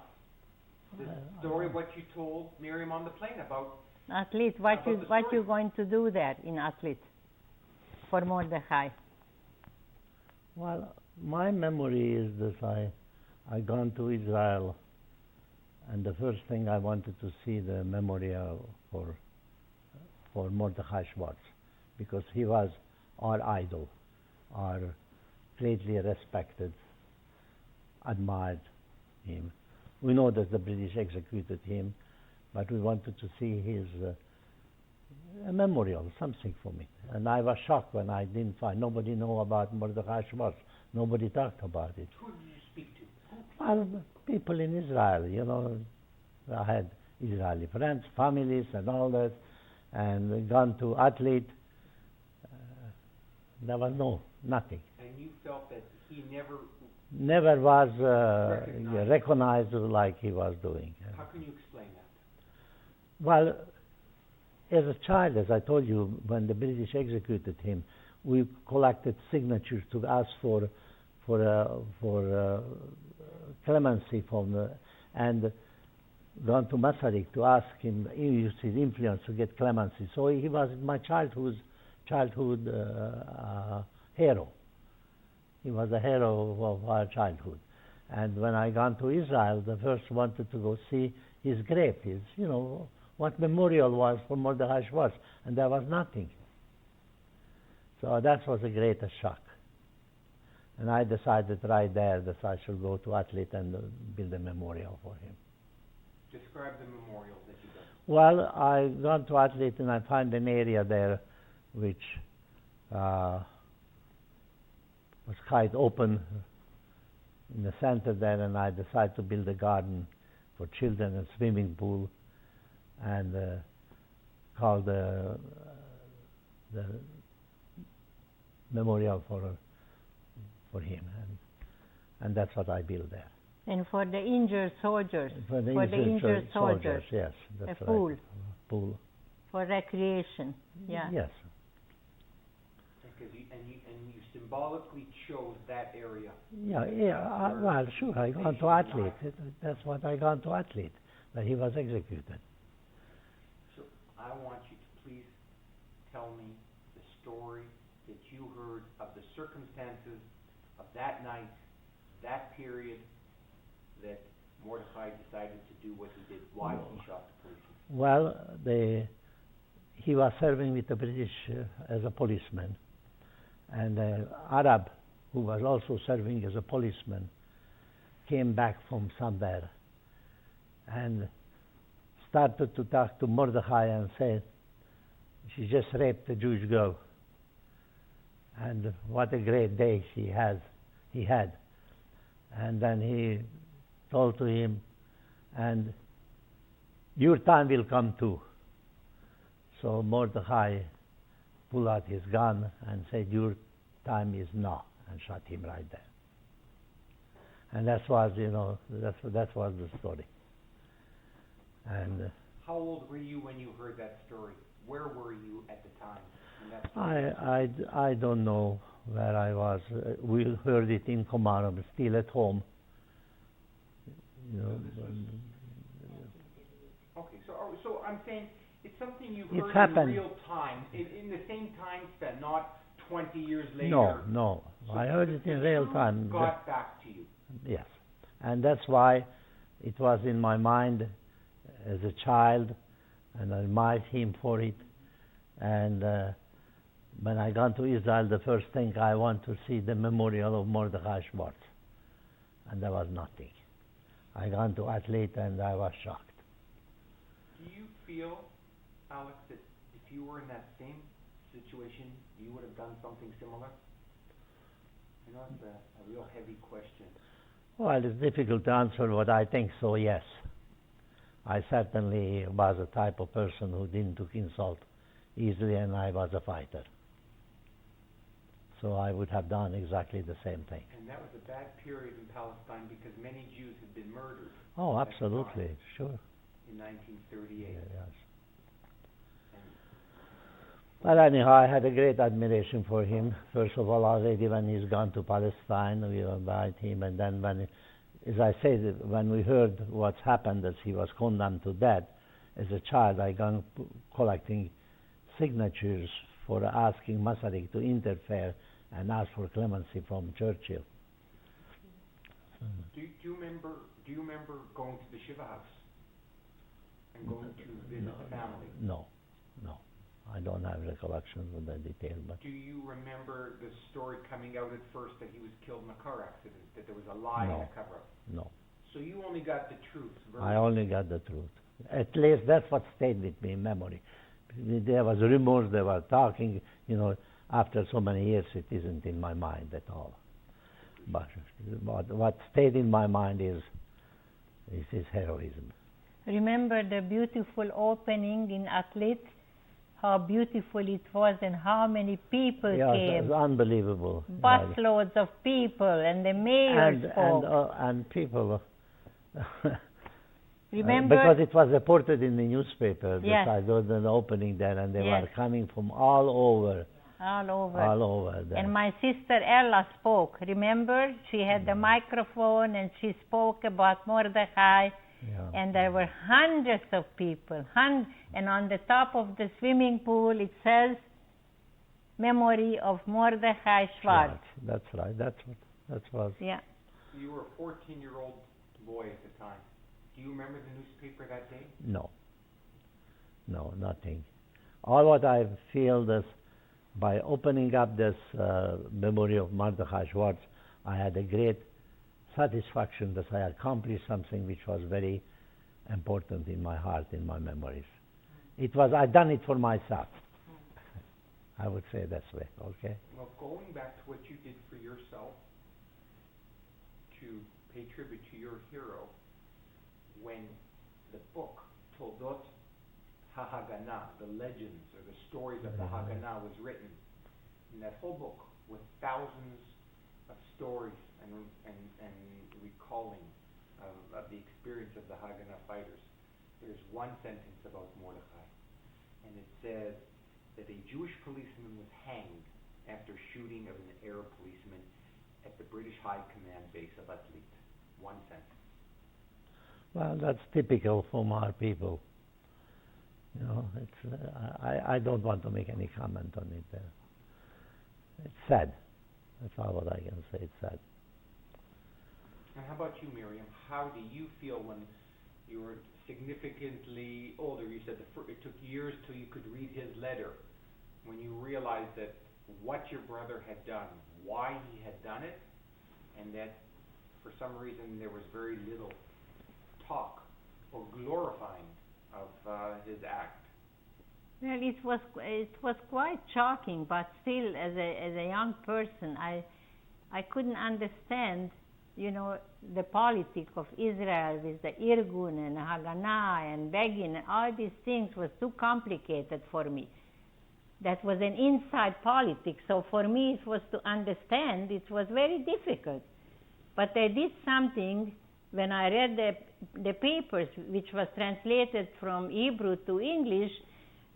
the story of what you told Miriam on the plane about? athlete, what About the you story. going to do there in athlete for Mordechai? Well, my memory is that I gone to Israel, and the first thing I wanted to see the memorial for Mordechai Schwartz, because he was our idol, our greatly respected, admired him. We know that the British executed him, but we wanted to see his a memorial, something for me. And I was shocked when I didn't find, nobody knew about Mordechai Schwartz. Nobody talked about it. Who did you speak to? Well, people in Israel, you know, I had Israeli friends, families and all that, and gone to athlete. There was nothing. And you felt that he Never was Recognized. recognized like he was doing. How can you explain that? Well, as a child, as I told you, when the British executed him, we collected signatures to ask for clemency from and gone to Masaryk to ask him, use his influence to get clemency. So he was my childhood hero. He was a hero of our childhood. And when I gone to Israel, the first wanted to go see his grave, what memorial was for Mordechai Schwartz, and there was nothing. So that was the greatest shock. And I decided right there that I should go to athlete and build a memorial for him. Describe the memorial that you built. Well, I gone to athlete and I find an area there which was quite open in the center there, and I decided to build a garden for children and swimming pool, and called the memorial for him, and that's what I built there. And for the injured soldiers. For the injured soldiers. Yes, that's A right. pool. Pool. For recreation. Yeah. Yes. Because you symbolically chose that area. Yeah. Well, sure. I gone to athlete. That's what I gone to athlete. That he was executed. So I want you to please tell me the story that you heard of the circumstances of that night, that period, that Mordechai decided to do what he did, why he shot the policeman. Well, he was serving with the British as a policeman, and Arab, who was also serving as a policeman, came back from somewhere and started to talk to Mordechai and said, she just raped a Jewish girl, and what a great day he had. And then he told to him, and your time will come too. So Mordechai pulled out his gun and said, your time is now, and shot him right there. And that was the story. And how old were you when you heard that story? Where were you at the time when that story? I don't know where I was. We heard it in Komarom, still at home. Okay, so I'm saying it's something you It heard happened. in real time, in the same time span, not 20 years later. No. So I heard it in real time. Got back to you. Yes, and that's why it was in my mind as a child, and I admired him for it. And when I got to Israel, the first thing I want to see the memorial of Mordechai Schwartz, and there was nothing. I got to athlete and I was shocked. Do you feel, Alex, that if you were in that same situation, you would have done something similar? You know, it's a real heavy question. Well, it's difficult to answer what I think, so yes. I certainly was a type of person who didn't took insult easily, and I was a fighter. So I would have done exactly the same thing. And that was a bad period in Palestine because many Jews had been murdered. Oh, absolutely, sure. In 1938. Yes. Well, anyhow, I had a great admiration for him. First of all, already when he's gone to Palestine, we invite him, and then when, as I said, when we heard what's happened, that he was condemned to death, as a child, I gone collecting signatures for asking Masaryk to interfere and ask for clemency from Churchill. Do you remember going to the Shiva house and going to visit the family? No. I don't have recollections of the detail, but... Do you remember the story coming out at first that he was killed in a car accident, that there was a lie in a cover-up? No. So you only got the truth. I only got the truth. At least that's what stayed with me in memory. There was rumors, they were talking, after so many years it isn't in my mind at all. But what stayed in my mind is his heroism. Remember the beautiful opening in Athlete? How beautiful it was and how many people came. It was unbelievable. Busloads of people, and the mayor spoke. And people... Remember? Because it was reported in the newspaper yes. that I was an opening there, and they were coming from all over. All over there. And my sister Ella spoke. Remember? She had the microphone and she spoke about Mordechai. Yeah. And there were hundreds of people. And on the top of the swimming pool it says, Memory of Mordechai Schwartz. That's right. That was. Yeah. You were a 14-year-old boy at the time. Do you remember the newspaper that day? No, nothing. All what I feel is by opening up this Memory of Mordechai Schwartz, I had a great satisfaction that I accomplished something which was very important in my heart, in my memories. I done it for myself. I would say that way, okay? Well, going back to what you did for yourself, to pay tribute to your hero, when the book, Toldos HaHaganah, the legends or the stories of the Haganah was written, in that whole book with thousands of stories and recalling of the experience of the Haganah fighters, there's one sentence about Mordechai, and it says that a Jewish policeman was hanged after shooting of an Arab policeman at the British High Command base of Athlete. One sentence. Well, that's typical from our people. It's I don't want to make any comment on it. It's sad. That's all what I can say. It's sad. And how about you, Miriam? How do you feel when you were significantly older? You said it took years till you could read his letter. When you realized that what your brother had done, why he had done it, and that for some reason there was very little talk or glorifying of his act. Well, it was quite shocking, but still, as a young person, I couldn't understand, the politics of Israel with the Irgun and Haganah and Begin and all these things was too complicated for me. That was an inside politics, so for me it was to understand. It was very difficult. But I did something when I read the papers, which was translated from Hebrew to English,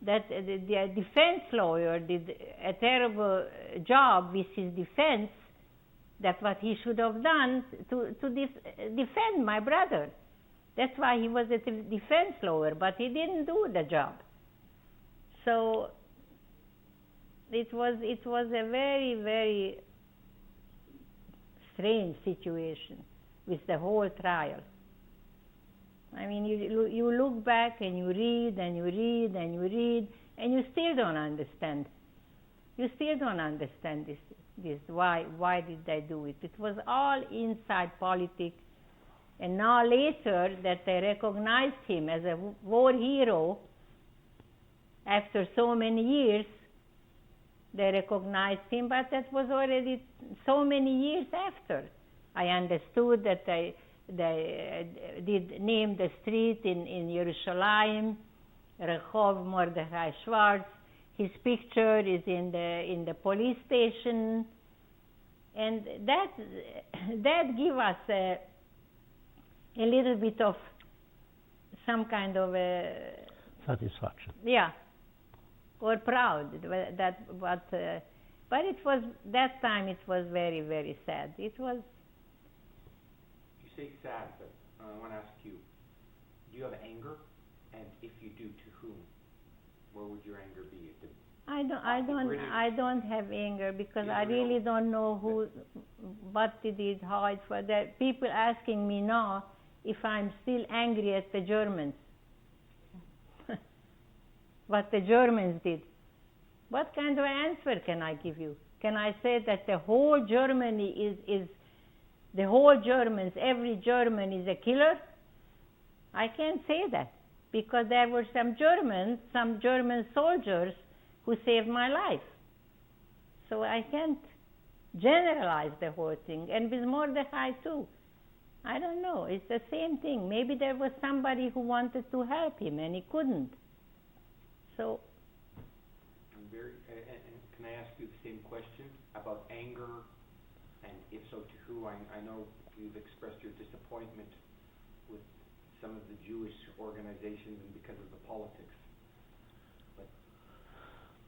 that the defense lawyer did a terrible job with his defense, that what he should have done to defend my brother. That's why he was a defense lawyer, but he didn't do the job. So it was a very, very strange situation with the whole trial. I mean, you look back and you read and you read and you read, and you still don't understand. You still don't understand this. Why did they do it? It was all inside politics. And now later that they recognized him as a war hero, after so many years, they recognized him, but that was already so many years after. I understood that they did name the street in Yerushalayim, Rehov Mordechai Schwartz, his picture is in the police station, and that give us a little bit of some kind of satisfaction. Yeah, or proud but it was that time. It was very, very sad. It was. You say sad, but I want to ask you: do you have anger? And if you do, to whom? Where would your anger be? I don't have anger because I really don't know what they did, how it was. That people asking me now if I'm still angry at the Germans. What the Germans did. What kind of answer can I give you? Can I say that the whole Germany is the whole Germans, every German is a killer? I can't say that because there were some German soldiers who saved my life. So I can't generalize the whole thing. And with Mordechai too. I don't know. It's the same thing. Maybe there was somebody who wanted to help him and he couldn't. So. And can I ask you the same question about anger, and if so, to who? I know you've expressed your disappointment with some of the Jewish organizations and because of the politics. But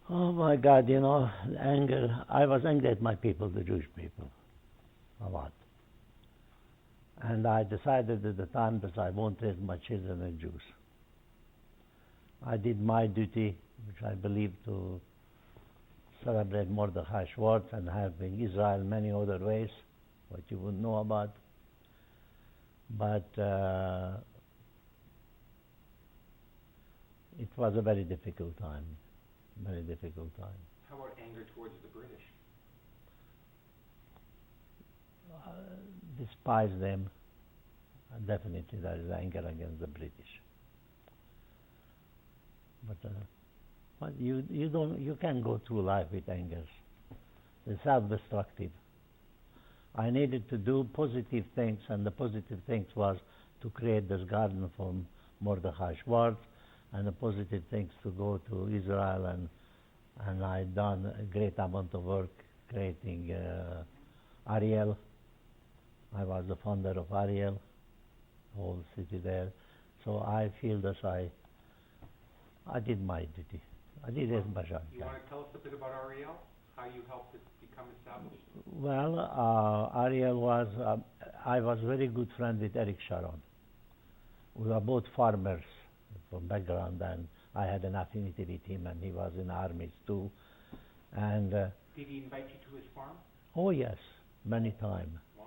oh my God, anger. I was angry at my people, the Jewish people, a lot. And I decided at the time that I won't raise my children as Jews. I did my duty, which I believe to celebrate Mordechai Schwartz and helping Israel many other ways, what you would know about. But it was a very difficult time, very difficult time. How about anger towards the British? Despise them. Definitely there is anger against the British. But you can't go through life with anger. It's self-destructive. I needed to do positive things, and the positive things was to create this garden for Mordechai Schwartz, and the positive things to go to Israel, and I done a great amount of work creating Ariel. I was the founder of Ariel, whole city there. So I feel that I did my duty. I did as much as I can. You want to tell us a bit about Ariel? How you helped it become established? Well, Ariel was, I was very good friend with Eric Sharon. We were both farmers from background, and I had an affinity with him, and he was in armies too. And did he invite you to his farm? Oh yes, many times. Wow.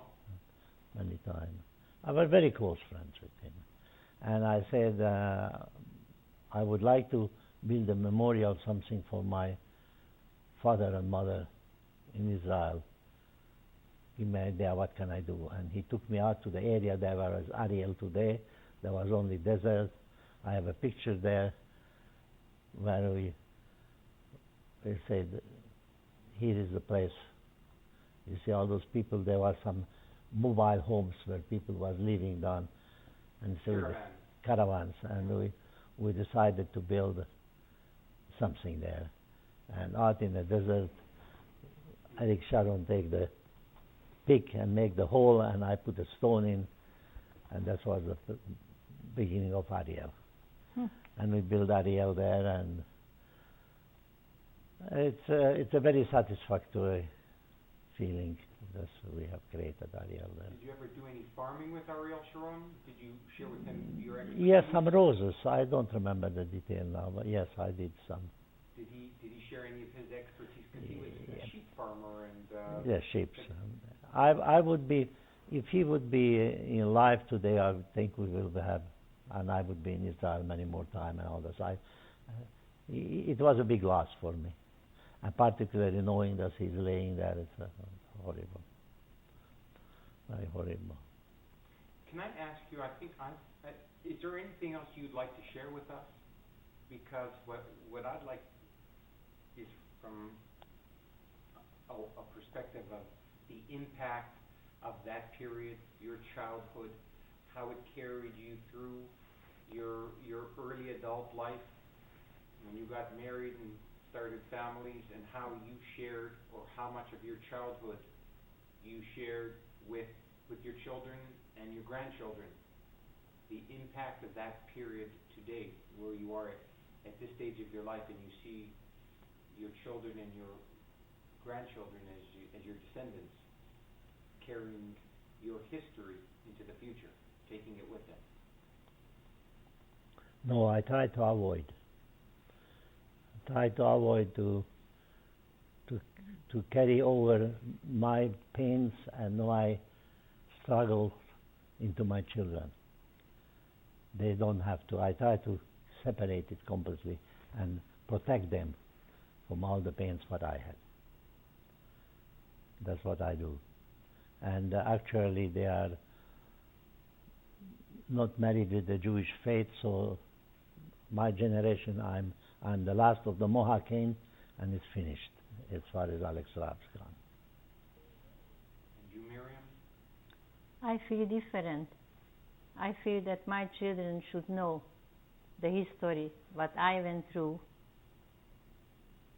Many times. I was very close friends with him. And I said, I would like to build a memorial, something for my father and mother in Israel. Give me an idea, what can I do? And he took me out to the area there was Ariel today. There was only desert. I have a picture there where we said, here is the place. You see all those people, there were some mobile homes where people was living down. And so caravans. And we decided to build something there. And out in the desert, Eric Sharon take the pick and make the hole, and I put a stone in, and that was the beginning of Ariel. And we built Ariel there, and it's a very satisfactory feeling that we have created Ariel there. Did you ever do any farming with Ariel Sharon? Did you share with him your expertise? Yes, some roses. I don't remember the detail now, but yes, I did some. Did he share any of his expertise? Because he was a sheep farmer and... yeah, sheep. I would be, if he would be in life today, I would think we will have, and I would be in Israel many more time and all this. It was a big loss for me. And particularly knowing that he's laying there, it's horrible. Very horrible. Can I ask you, is there anything else you'd like to share with us? Because what I'd like is from a perspective of the impact of that period, your childhood, how it carried you through your early adult life, when you got married and started families and how you shared, or how much of your childhood you shared with your children and your grandchildren, the impact of that period to date, where you are at this stage of your life and you see your children and your grandchildren as your descendants carrying your history into the future, taking it with them. No, I try to avoid. To carry over my pains and my struggles into my children. They don't have to. I try to separate it completely and protect them from all the pains what I had. That's what I do. And actually they are not married with the Jewish faith, so my generation, I'm the last of the Mohawking, and it's finished as far as Alex Raab's gone. And you, Miriam? I feel different. I feel that my children should know the history, what I went through,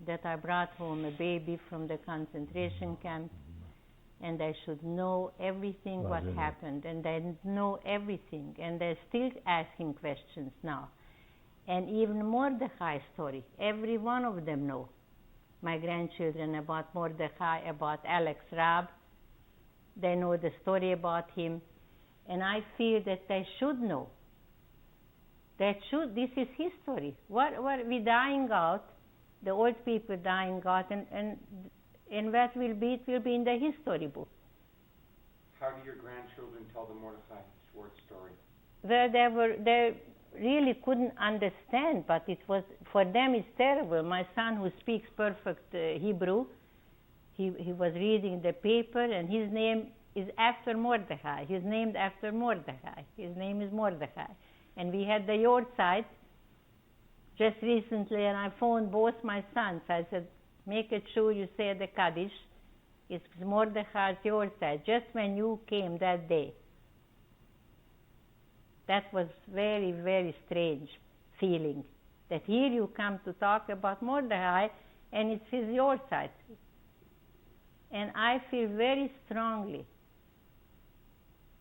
that I brought home a baby from the concentration camp, and they should know everything what happened, and they know everything, and they're still asking questions now. And even Mordechai's story, every one of them know. My grandchildren about Mordechai, about Alex Raab, they know the story about him, and I feel that they should know. This is history. What we dying out, the old people dying out, and what will be, it will be in the history book. How do your grandchildren tell the Mordechai Schwartz story? Where they really couldn't understand, but it was, for them it's terrible. My son, who speaks perfect Hebrew, he was reading the paper, and his name is after Mordechai. He's named after Mordechai. His name is Mordechai. And we had the Yortzeit just recently, and I phoned both my sons. I said, make it sure you say the Kaddish. It's Mordechai's Yortzeit, just when you came that day. That was very, very strange feeling, that here you come to talk about Mordechai, and it's his Yortzeit. And I feel very strongly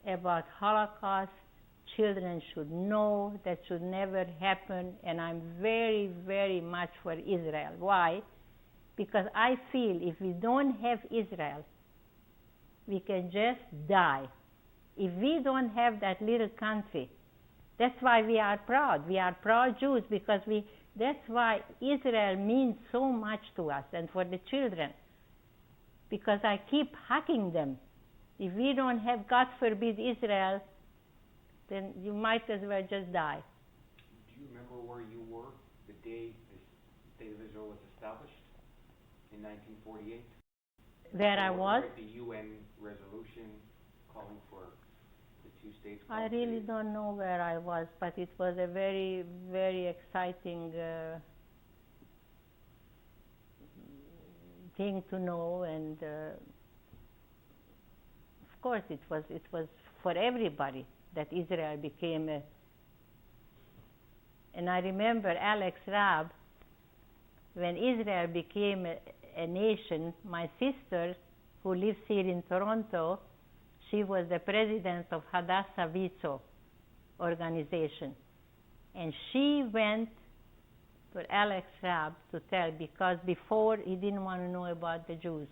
about Holocaust. Children should know that should never happen, and I'm very, very much for Israel. Why? Because I feel if we don't have Israel, we can just die. If we don't have that little country, that's why we are proud. We are proud Jews, because that's why Israel means so much to us and for the children. Because I keep hugging them. If we don't have, God forbid, Israel, then you might as well just die. Do you remember where you were the day the State of Israel was established in 1948? Where I was? The UN resolution calling for the two states. I really don't know where I was, but it was a very, very exciting thing to know, and of course it was for everybody that Israel became a. And I remember Alex Raab, when Israel became a nation, my sister, who lives here in Toronto, she was the president of Hadassah Viso organization. And she went to Alex Raab to tell, because before he didn't want to know about the Jews.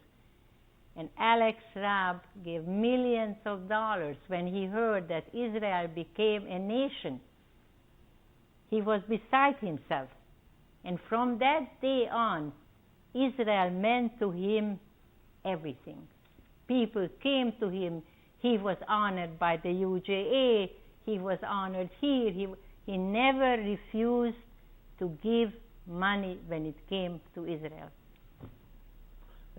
And Alex Raab gave millions of dollars when he heard that Israel became a nation. He was beside himself. And from that day on, Israel meant to him everything. People came to him. He was honored by the UJA. He was honored here. He never refused to give money when it came to Israel.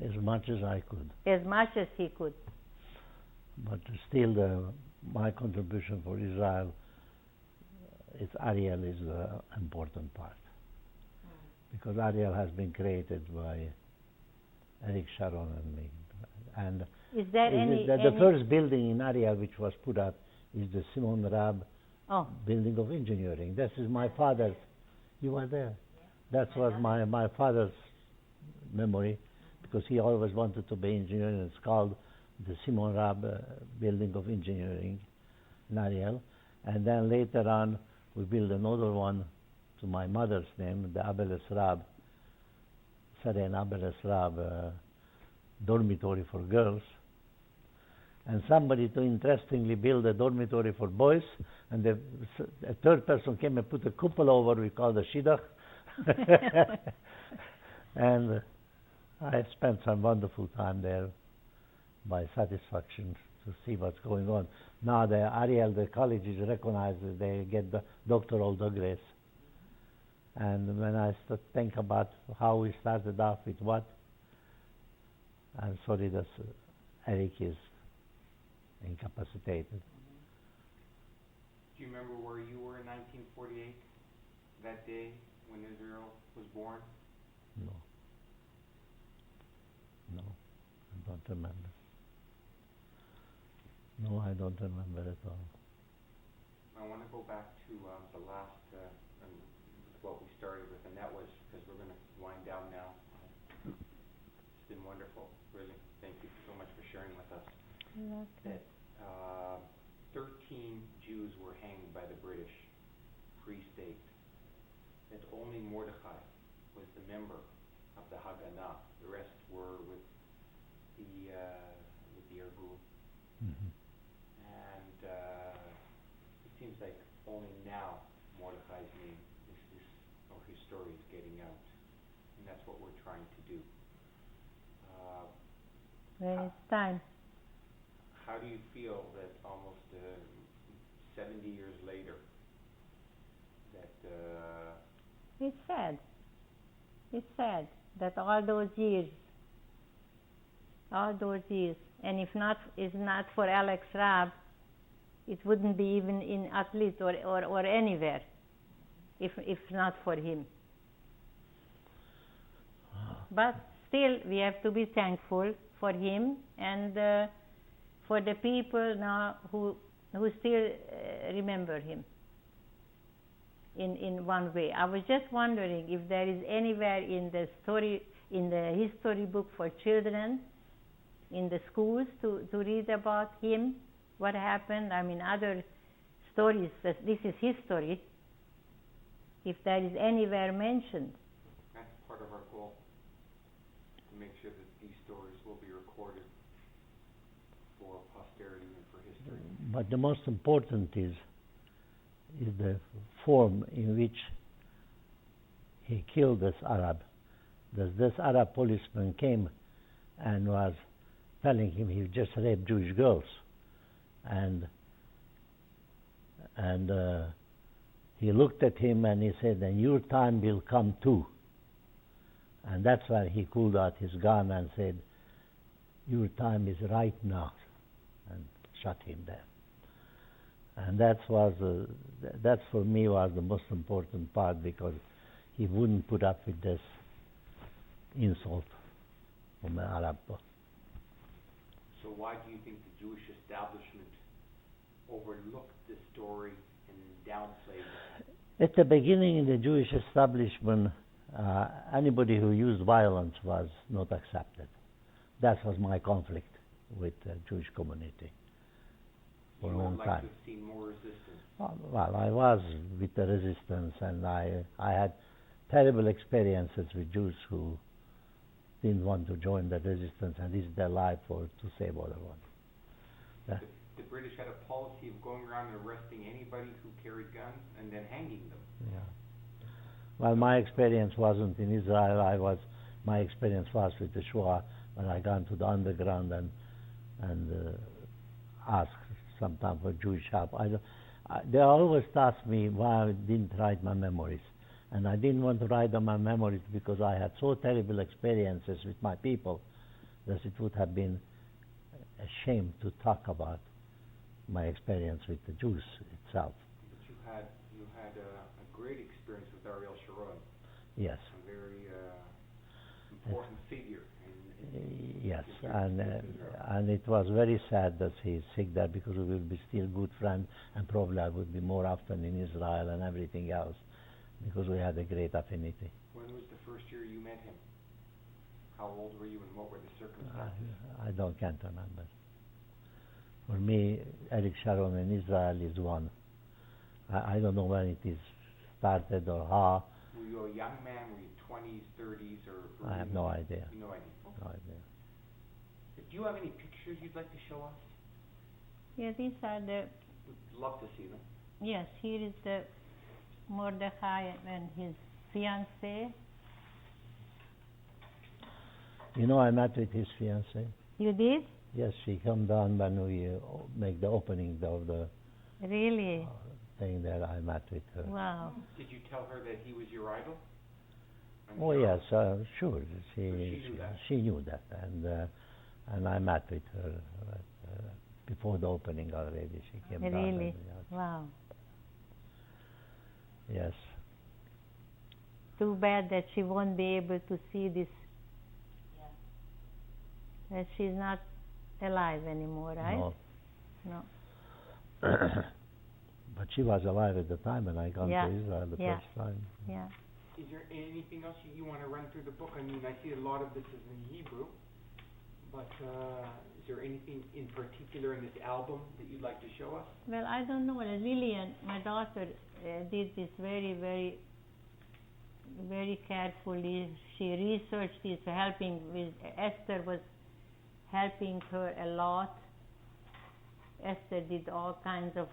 As much as I could. As much as he could. But still, my contribution for Israel, Ariel is the important part. Because Ariel has been created by Eric Sharon and me. And is there the first building in Ariel which was put up is the Simon Raab building of engineering. This is my father's. You were there. That was my father's memory, because he always wanted to be engineer, and it's called the Simon Raab Building of Engineering in Ariel. And then later on, we built another one to my mother's name, the Abeles Raab, Seren Abeles Raab dormitory for girls. And somebody too interestingly built a dormitory for boys, and a third person came and put a cupola over, we call the shidduch. And I spent some wonderful time there by satisfaction to see what's going on. Now the Ariel, the college is recognized, they get the doctoral degrees. And when I think about how we started off with what, I'm sorry that Eric is incapacitated. Do you remember where you were in 1948, that day when Israel was born? No. No, I don't remember. No, I don't remember at all. I want to go back to the last, what we started with, and that was, because we're going to wind down now. It's been wonderful, really. Thank you so much for sharing with us. That 13 Jews were hanged by the British pre-state. That only Mordechai was the member of the Haganah. The rest were with the Argul. Mm-hmm. And it seems like only now Mordechai's name or his story is getting out, and that's what we're trying to do. When it's time. How do you feel that almost 70 years later, that It's sad. It's sad that all those years, and if not for Alex Raab, it wouldn't be even in Athlete or anywhere, if not for him. But still, we have to be thankful for him and for the people now who still remember him in one way. I was just wondering if there is anywhere in the history book for children in the schools to read about him, what happened. I mean, other stories, that this is history, if there is anywhere mentioned. That's part of our goal, to make sure that these stories will be recorded for posterity and for history. But the most important is the form in which he killed this Arab. This Arab policeman came and was telling him he just raped Jewish girls, and he looked at him and he said, "And your time will come too." And that's why he pulled out his gun and said, "Your time is right now," and shot him there. And that for me was the most important part, because he wouldn't put up with this insult from an Arab. So why do you think the Jewish establishment overlooked this story and downplayed it? At the beginning, in the Jewish establishment, anybody who used violence was not accepted. That was my conflict with the Jewish community for a long time. You would like to have seen more resistance? Well, I was with the resistance, and I had terrible experiences with Jews who didn't want to join the resistance and risk their life to save other ones. The British had a policy of going around and arresting anybody who carried guns and then hanging them. Yeah. Well, my experience wasn't in Israel. My experience was with the Shoah, when I got to the underground and asked sometimes for Jewish help. They always asked me why I didn't write my memories. And I didn't want to write on my memories because I had so terrible experiences with my people that it would have been a shame to talk about my experience with the Jews itself. But you had a great experience with Ira Eli Gershevitz. Yes. A very important figure. Yes, and it was very sad that he's sick there, because we will be still good friends, and probably I would be more often in Israel and everything else, because we had a great affinity. When was the first year you met him? How old were you and what were the circumstances? Can't remember. For me, Eric Sharon in Israel is one. I don't know when it is started or how. Were you a young man? Were you 20s, 30s, or? I have no idea. No idea. Okay. No idea. Do you have any pictures you'd like to show us? Yeah, these are the. We'd love to see them. Yes, here is the Mordechai and his fiancée. You know, I met with his fiancée. You did? Yes, she came down when we make the opening of the Really? thing there. I met with her. Wow. Did you tell her that he was your idol? Oh yes, sure. She knew that. She knew that, and I met with her before the opening already. She came down. Really? Yes. Wow. Yes. Too bad that she won't be able to see this. Yeah. That she's not alive anymore, right? No. No. But she was alive at the time when I got Yeah. to Israel the Yeah. first time. Yeah. Is there anything else you want to run through the book? I mean, I see a lot of this is in Hebrew, but is there anything in particular in this album that you'd like to show us? Well, I don't know. Lillian, my daughter, did this very, very, very carefully. She researched this, helping with. Esther was helping her a lot. Esther did all kinds of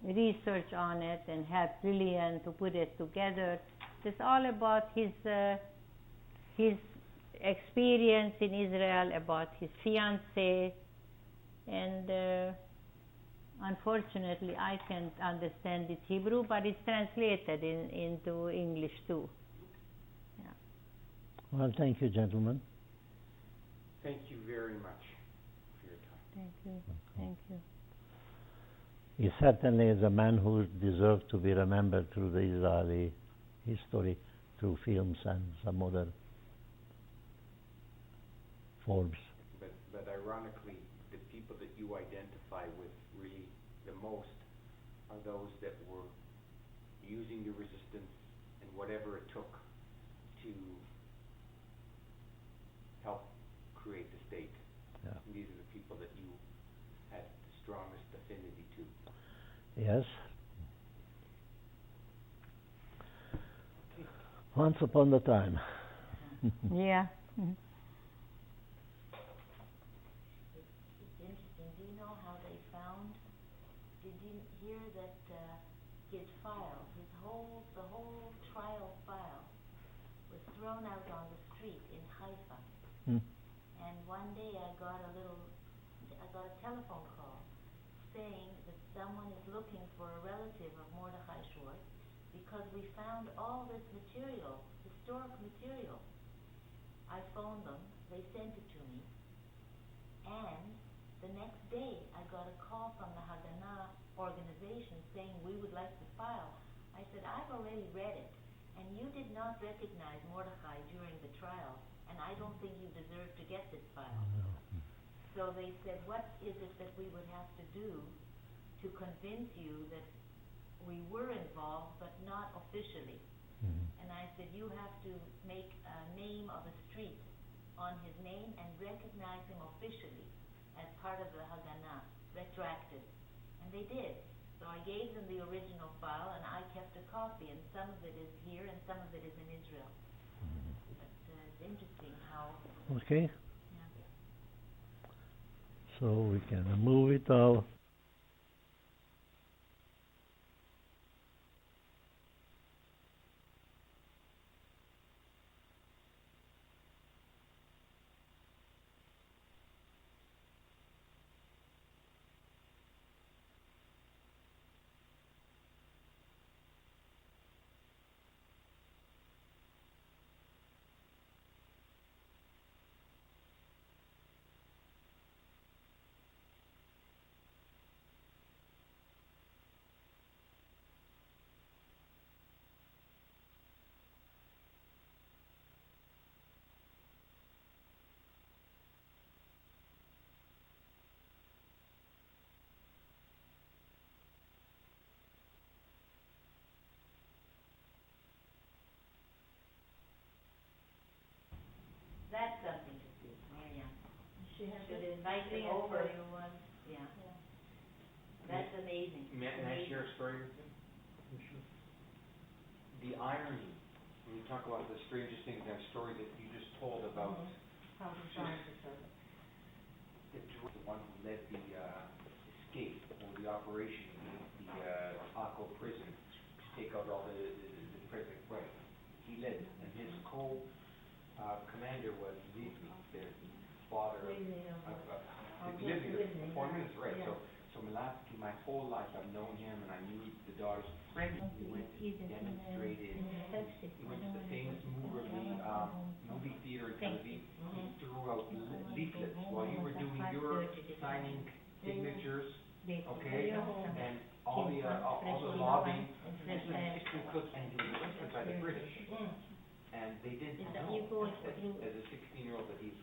research on it and helped Lillian to put it together. It's all about his experience in Israel, about his fiancée, and unfortunately I can't understand it Hebrew, but it's translated into English too. Yeah. Well, thank you, gentlemen. Thank you very much for your time. Thank you. Thank you. He certainly is a man who deserves to be remembered through the Israeli history, through films and some other forms. But ironically, the people that you identify with really the most are those that were using the resistance and whatever it took to help create the state. Yeah. And these are the people that you had the strongest affinity to. Yes. Once upon a time. Yeah. Mhm. It's interesting. Do you know how they found? Did you hear that his file, the whole trial file, was thrown out on the street in Haifa? Hmm. And one day I got a telephone call saying that someone is looking for a relative of Mordechai Schwartz because we found all this material, historic material. I phoned them, they sent it to me, and the next day I got a call from the Haganah organization saying we would like the file. I said, I've already read it, and you did not recognize Mordechai during the trial, and I don't think you deserve to get this file. So they said, what is it that we would have to do to convince you that we were involved, but not officially? Mm-hmm. And I said, you have to make a name of a street on his name and recognize him officially as part of the Haganah, retroactive. And they did. So I gave them the original file, and I kept a copy, and some of it is here, and some of it is in Israel. But it's interesting how... Okay. Yeah. So we can move it all. should invite them over. Yeah. That's amazing. May I share a story with you? The irony, when you talk about the strangest things, that story that you just told about the one who led the escape or the operation in the Akko prison to take out all the prison. Right. He led it, and his co-commander was the father of Livy, 4 minutes, right? Yeah. So my whole life I've known him, and I knew the daughter's friend. He went demonstrated. He went to the famous movie theater in Tel Aviv. He threw out leaflets while you were doing your signing signatures, okay, and all the lobbying. This was 16 cooks, and he was arrested by the British. And they didn't know as a 16-year-old that he's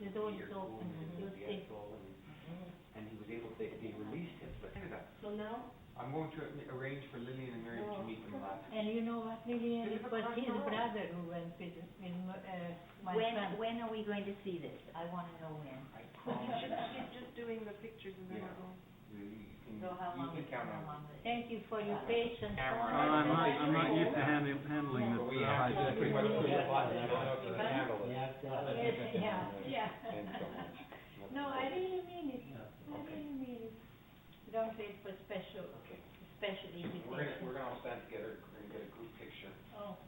and he was able to, they released him. But so now I'm going to arrange for Lillian and Miriam to meet them last. And you know what, Lillian, it was his brother who went with my son. When are we going to see this? I want to know when. She's just doing the pictures and then we're going. So how long is it? Thank you for your patience. I'm not used to handling this. We have to pretty much push the button. I don't know if you can handle it. Yeah. No, I really mean it. I really mean it. Don't wait for special invitation. We're going to all stand together. We're going to get a group picture. Oh.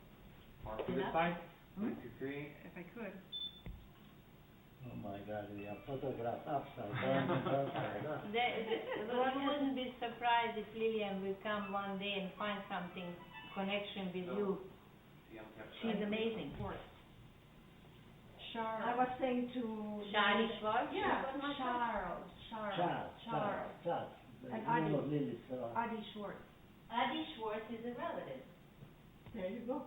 Mark, to this side. 1, 2, 3. If I could. Oh my God, we are photographed upside down. One wouldn't be surprised if Lillian will come one day and find something connection with you. She's amazing. I was saying to Charlie Schwartz? Yeah, Charles. And Adi Schwartz. Adi Schwartz is a relative. There you go.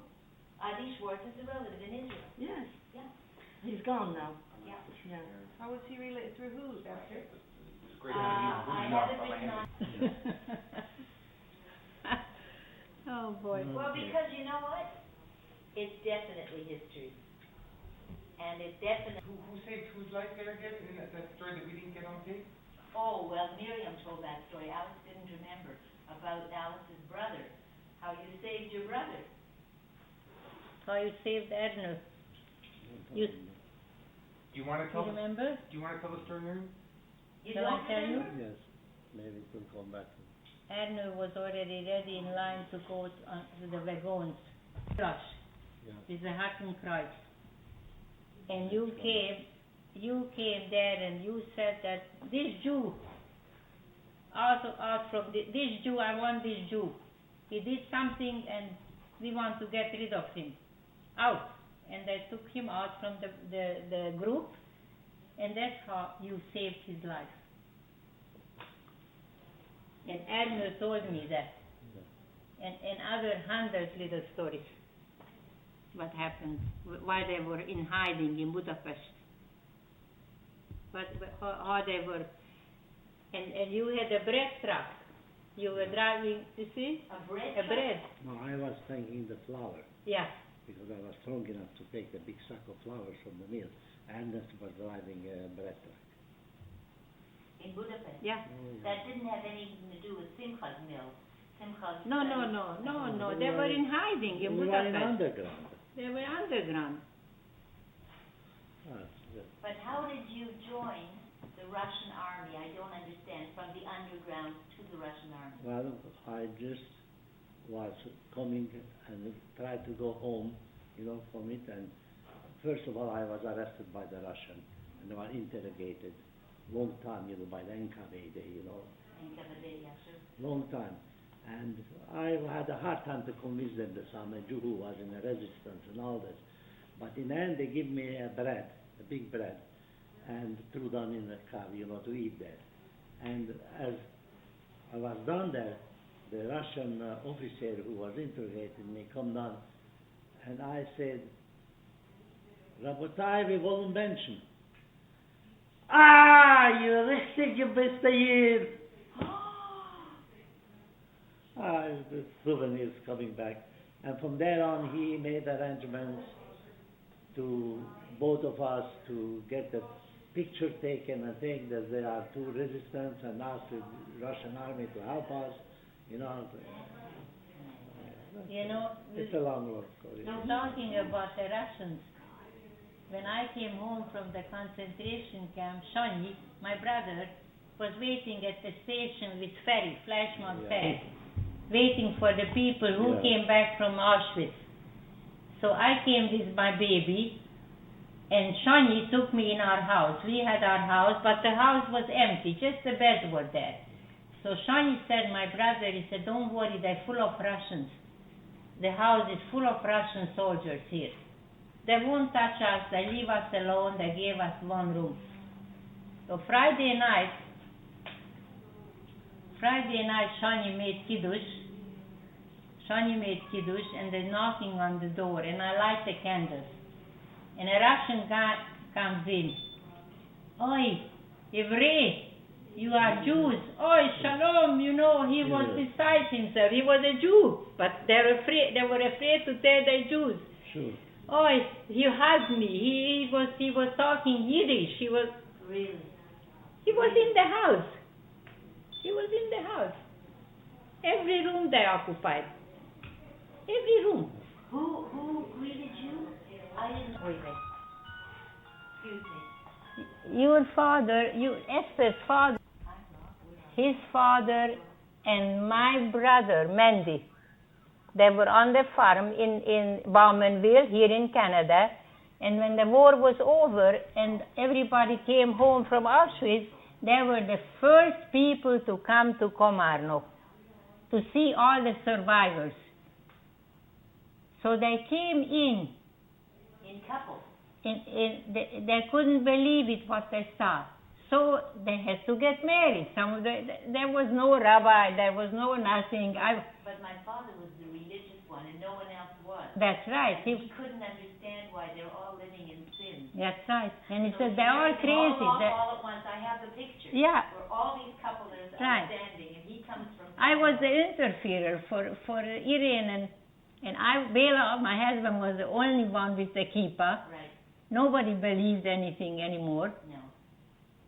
Adi Schwartz is a relative in Israel. Yes. Yeah. He's gone now. Yeah. Yeah. How was he related through who, Doctor? It's great. I have it written on. Oh boy. Well, because you know what? It's definitely history. And it's definitely... Who saved whose life there again in that story that we didn't get on tape? Oh, well, Miriam told that story. Alice didn't remember about Alice's brother. How you saved your brother. How you saved Edna. You Do you want to tell? remember? Do you want to tell the story, Miriam? Shall I tell you? Yes, maybe it will come back. Edna was already ready in line to go to the wagons. Flush. With the Hakenkreuz. And you came there and you said that this Jew, out from this Jew, I want this Jew. He did something and we want to get rid of him. Out. And they took him out from the group, and that's how you saved his life. And Admiral told me that. And other 100 little stories. What happened, why they were in hiding in Budapest. But how they were, and you had a bread truck. You were driving, you see? A bread A bread. No, I was thinking the flour. Yeah. Because I was strong enough to take the big sack of flour from the mill, and that was driving a bread truck. In Budapest? Yeah. That didn't have anything to do with Simcha's mill. Simcha's... No. They were in hiding in We Budapest. were in underground. They were underground. But how did you join the Russian army? I don't understand. From the underground to the Russian army. Well, I just was coming and tried to go home, from it. And first of all, I was arrested by the Russian and I was interrogated long time, by the NKVD, NKVD, yeah, sure. Long time. And I had a hard time to convince them that I'm a Jew who was in the resistance and all this. But in the end, they give me a big bread, and threw down in the car, to eat there. And as I was down there, the Russian officer who was interrogating me come down, and I said, Rabotai, we wollen Menschen. You richtige bist hier. The souvenirs coming back. And from there on, he made arrangements to both of us to get the picture taken and saying that they are too resistant and ask the Russian army to help us, you know. You know, it's a long story. Talking about the Russians, when I came home from the concentration camp, Shani, my brother, was waiting at the station with ferry, Flashmont ferry, waiting for the people who came back from Auschwitz. So I came with my baby, and Shani took me in our house. We had our house, but the house was empty, just the beds were there. So Shani said, my brother, he said, don't worry, they're full of Russians. The house is full of Russian soldiers here. They won't touch us, they leave us alone, they gave us one room. So Friday night, Shani made Kiddush, and they're knocking on the door, and I light the candles. And a Russian guy comes in. Oi, Ivri, you are Jews. Oi, Shalom, you know, he was beside himself. He was a Jew, but they were afraid to tell they're Jews. Sure. Oi, he hugged me. He was talking Yiddish. He was in the house. Every room they occupied. Every room. Who greeted you? I didn't know. Excuse me. Your father, Esther's father, his father and my brother, Mandy, they were on the farm in Bowmanville, here in Canada, and when the war was over and everybody came home from Auschwitz, they were the first people to come to Komarno to see all the survivors. So they came in couples. They couldn't believe it what they saw. So they had to get married. There was no rabbi, there was no nothing. But my father was the religious one and no one else was. That's right. He couldn't understand why they're all living in sin. That's right. And he said they're all crazy. All at once. I have the picture. Yeah. Where all these couples are standing and he comes from... I was the interferer for Ira and Bela, my husband, was the only one with the kippah. Right. Nobody believed anything anymore. No.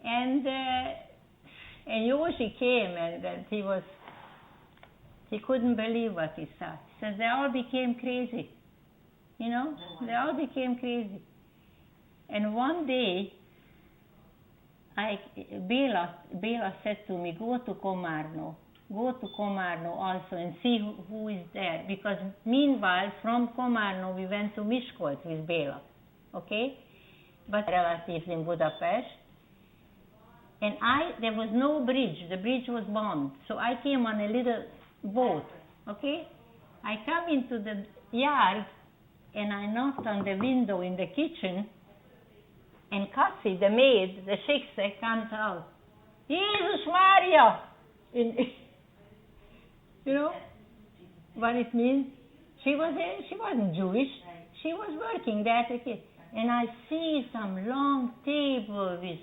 And Yoshi came and he couldn't believe what he saw. He said they all became crazy. You know? They all became crazy. And one day, Bela said to me, go to Komarno also and see who is there. Because meanwhile, from Komarno, we went to Miskolc with Bela. Okay? But relatives in Budapest. And there was no bridge. The bridge was bombed. So I came on a little boat. Okay? I come into the yard and I knocked on the window in the kitchen. And Katsi, the maid, the shikse, comes out. Jesus Maria! You know what it means? She wasn't Jewish. She was working there as a kid. And I see some long table with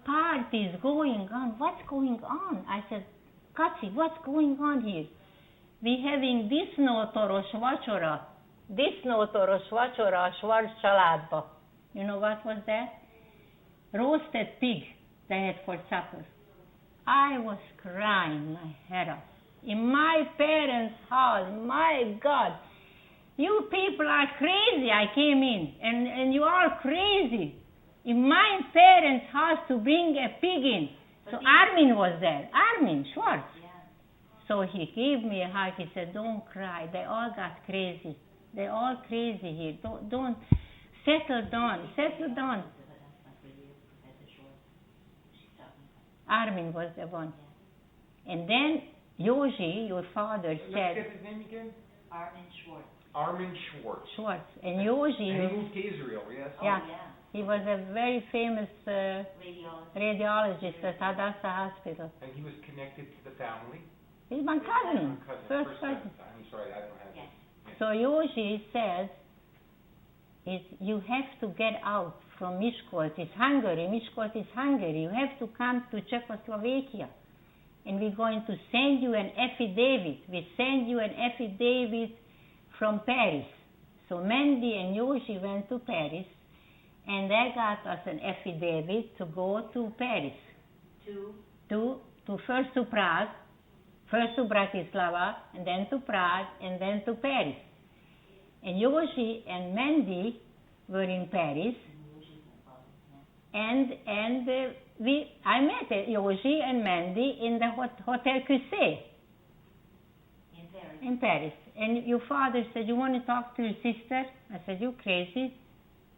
parties going on. What's going on? I said, Katsi, what's going on here? We having disznótoros vacsora a Schwarz családba. You know what was that? Roasted pig they had for supper. I was crying my head off. In my parents' house, my God, you people are crazy. I came in, and you are crazy. In my parents' house to bring a pig in. So Armin was there. Armin Schwartz. Yeah. So he gave me a hug. He said, don't cry. They all got crazy. They're all crazy here. Don't settle down. Armin was the one. And then Yoshi, your father, said... Let's get his name again? Armin Schwartz. And Yoshi... And he moved to Israel, yes? Yeah. He was a very famous radiologist at Hadassah Hospital. And he was connected to the family? He's my cousin. First cousin. I'm sorry, I don't have it. Yes. So Yoshi said, you have to get out from Miskolc. It's Hungary. Miskolc is Hungary. You have to come to Czechoslovakia. And we're going to send you an affidavit. We send you an affidavit from Paris. So Mandy and Yoshi went to Paris. and they got us an affidavit to go to Paris. First to Prague, first to Bratislava, and then to Prague, and then to Paris. And Yoshi and Mandy were in Paris, and I met Yoshi and Mandy in the Hotel Crusade in Paris. And your father said, "You want to talk to your sister?" I said, "You crazy?"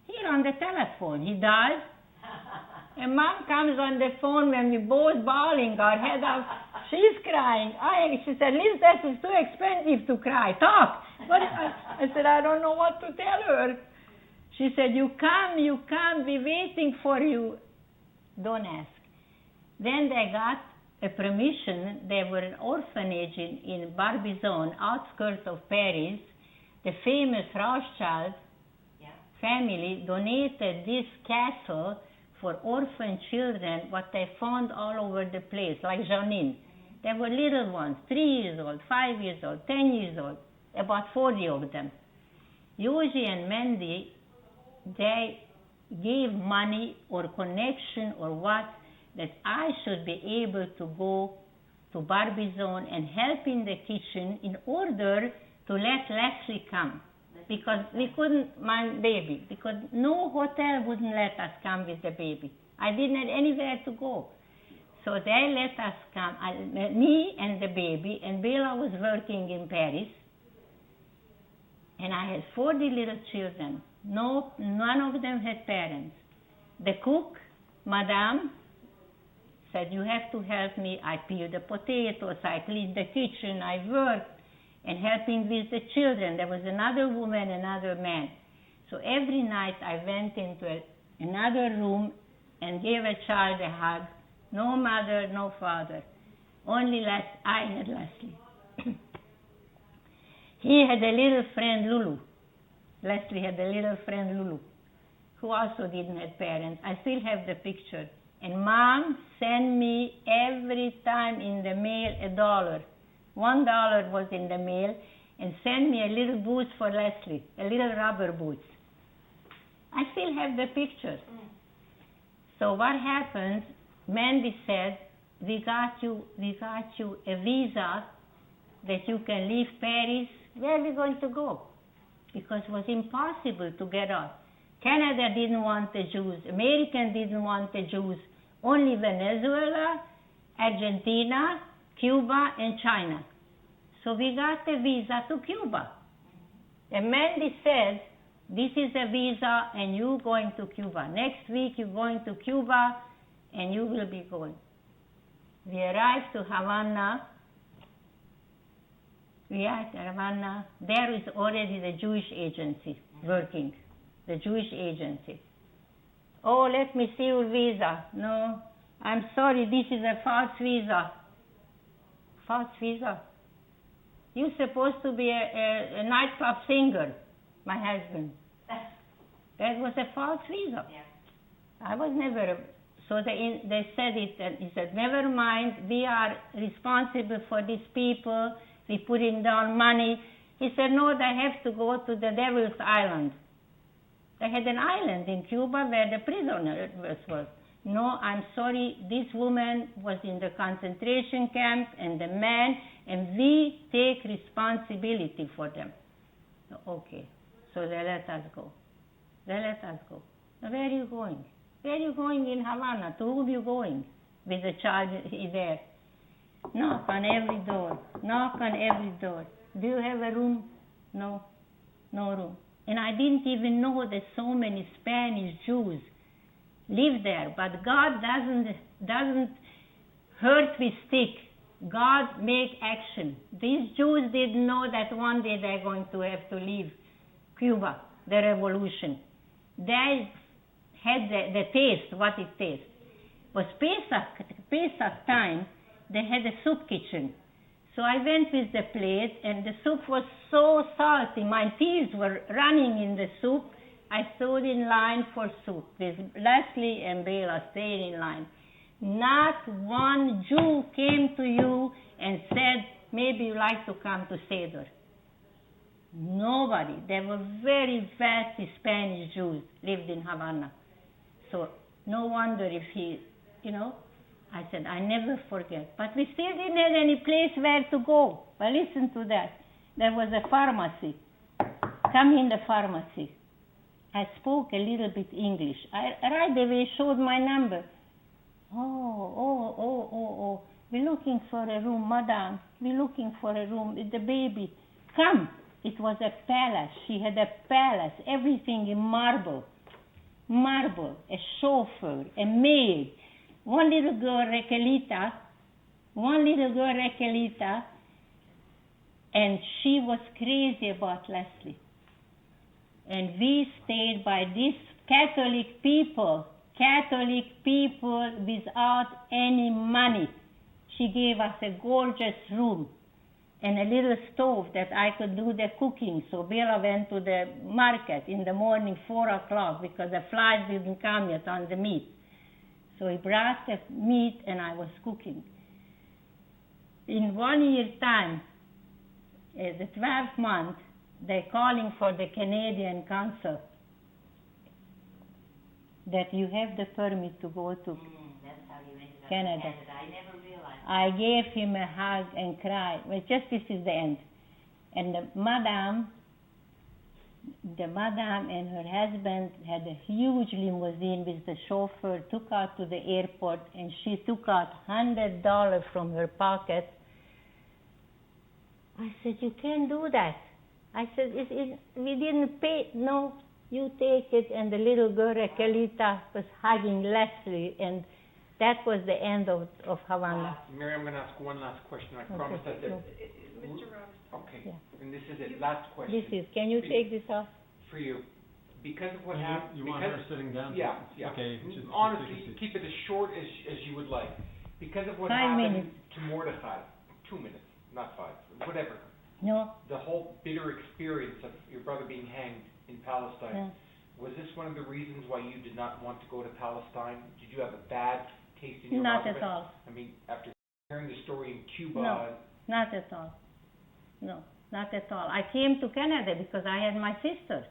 Here on the telephone. He died. And Mom comes on the phone when we both bawling our head off. She's crying. She said, "Liz, that is too expensive to cry. Talk." But I said, "I don't know what to tell her." She said, you come, we're waiting for you. Don't ask. Then they got a permission. They were an orphanage in Barbizon, outskirts of Paris. The famous Rothschild family donated this castle for orphan children, what they found all over the place, like Janine. There were little ones, 3 years old, 5 years old, 10 years old, about 40 of them. Yoshi and Mandy, they gave money or connection or what, that I should be able to go to Barbizon and help in the kitchen in order to let Leslie come. Because we couldn't mind baby, because no hotel wouldn't let us come with the baby. I didn't have anywhere to go. So they let us come, me and the baby, and Bela was working in Paris. And I had 40 little children. None of them had parents. The cook, Madame, said, "You have to help me." I peel the potatoes, I clean the kitchen, I worked, and helping with the children. There was another woman, another man. So every night I went into another room and gave a child a hug. No mother, no father. Only I had Leslie. He had a little friend, Lulu. Leslie had a little friend, Lulu, who also didn't have parents. I still have the picture. And Mom sent me every time in the mail $1. $1 was in the mail, and sent me a little boots for Leslie, a little rubber boots. I still have the picture. So what happened, Mandy said, we got you a visa that you can leave Paris. Where are we going to go? Because it was impossible to get out. Canada didn't want the Jews. America didn't want the Jews. Only Venezuela, Argentina, Cuba, and China. So we got a visa to Cuba. And Mandy said, this is a visa and you're going to Cuba. Next week you're going to Cuba and you will be going. We arrived to Havana. There is already the Jewish agency working. The Jewish agency. "Oh, let me see your visa." "No, I'm sorry, this is a false visa." "False visa? You're supposed to be a nightclub singer," my husband. That was a false visa. Yeah. I was never. So they said it, and he said, "Never mind, we are responsible for these people. We putting down money." He said, "No, they have to go to the Devil's Island." They had an island in Cuba where the prisoners were. "No, I'm sorry, this woman was in the concentration camp and the man, and we take responsibility for them." Okay, so they let us go. Now, where are you going? Where are you going in Havana? To whom are you going with the child there? Knock on every door. "Do you have a room?" "No, no room." And I didn't even know that so many Spanish Jews live there. But God doesn't hurt with stick. God make action. These Jews didn't know that one day they're going to have to leave Cuba, the revolution. They had the taste, what it tastes. It was Pesach time, they had a soup kitchen. So I went with the plate, and the soup was so salty. My tears were running in the soup. I stood in line for soup with Leslie and Bela staying in line. Not one Jew came to you and said, "Maybe you like to come to Seder." Nobody. There were very wealthy Spanish Jews lived in Havana. So no wonder if he, I said, I never forget. But we still didn't have any place where to go. But listen to that. There was a pharmacy. Come in the pharmacy. I spoke a little bit English. I right away showed my number. Oh. We're looking for a room, madame. We're looking for a room with the baby. Come. It was a palace. She had a palace. Everything in marble. Marble. A chauffeur. A maid. One little girl, Raquelita. And she was crazy about Leslie. And we stayed by these Catholic people without any money. She gave us a gorgeous room and a little stove that I could do the cooking. So Bella went to the market in the morning, 4 o'clock, because the flies didn't come yet on the meat. So he brought the meat and I was cooking. In 1 year time, the 12th month, they're calling for the Canadian consul that you have the permit to go to That's how you ended up Canada. in Canada. I never realized. I gave him a hug and cried. Well, just this is the end. And the madam and her husband had a huge limousine with the chauffeur, took out to the airport, and she took out $100 from her pocket. I said, you can't do that. I said, we didn't pay. No, you take it. And the little girl, Raquelita, was hugging Leslie, and that was the end of Havana. Miriam, I'm going to ask one last question. I promise that. Mr. Rob. Okay, Yeah. and this is it. Last question. Can you take this off? For you. Because of what happened. You want her sitting down? Yeah. Okay. Honestly, keep it as short as you would like. Because of what 5 happened minutes. to Mordechai. 2 minutes, not 5. Whatever. No. The whole bitter experience of your brother being hanged in Palestine. Yeah. Was this one of the reasons why you did not want to go to Palestine? Did you have a bad taste in your mouth? Not at all. I mean, after hearing the story in Cuba. No, not at all. No, not at all. I came to Canada because I had my sister.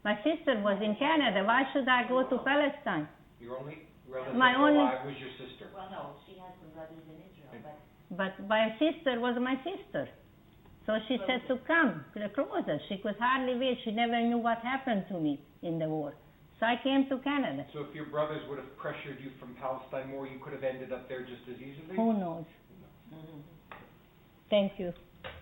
My sister was in Canada. Why should I go to Palestine? Your only relative alive was your sister. Well, no, she had some brothers in Israel, But my sister was my sister. So she said to come closer. She could hardly wait. She never knew what happened to me in the war. So I came to Canada. So if your brothers would have pressured you from Palestine more, you could have ended up there just as easily? Who knows? Thank you.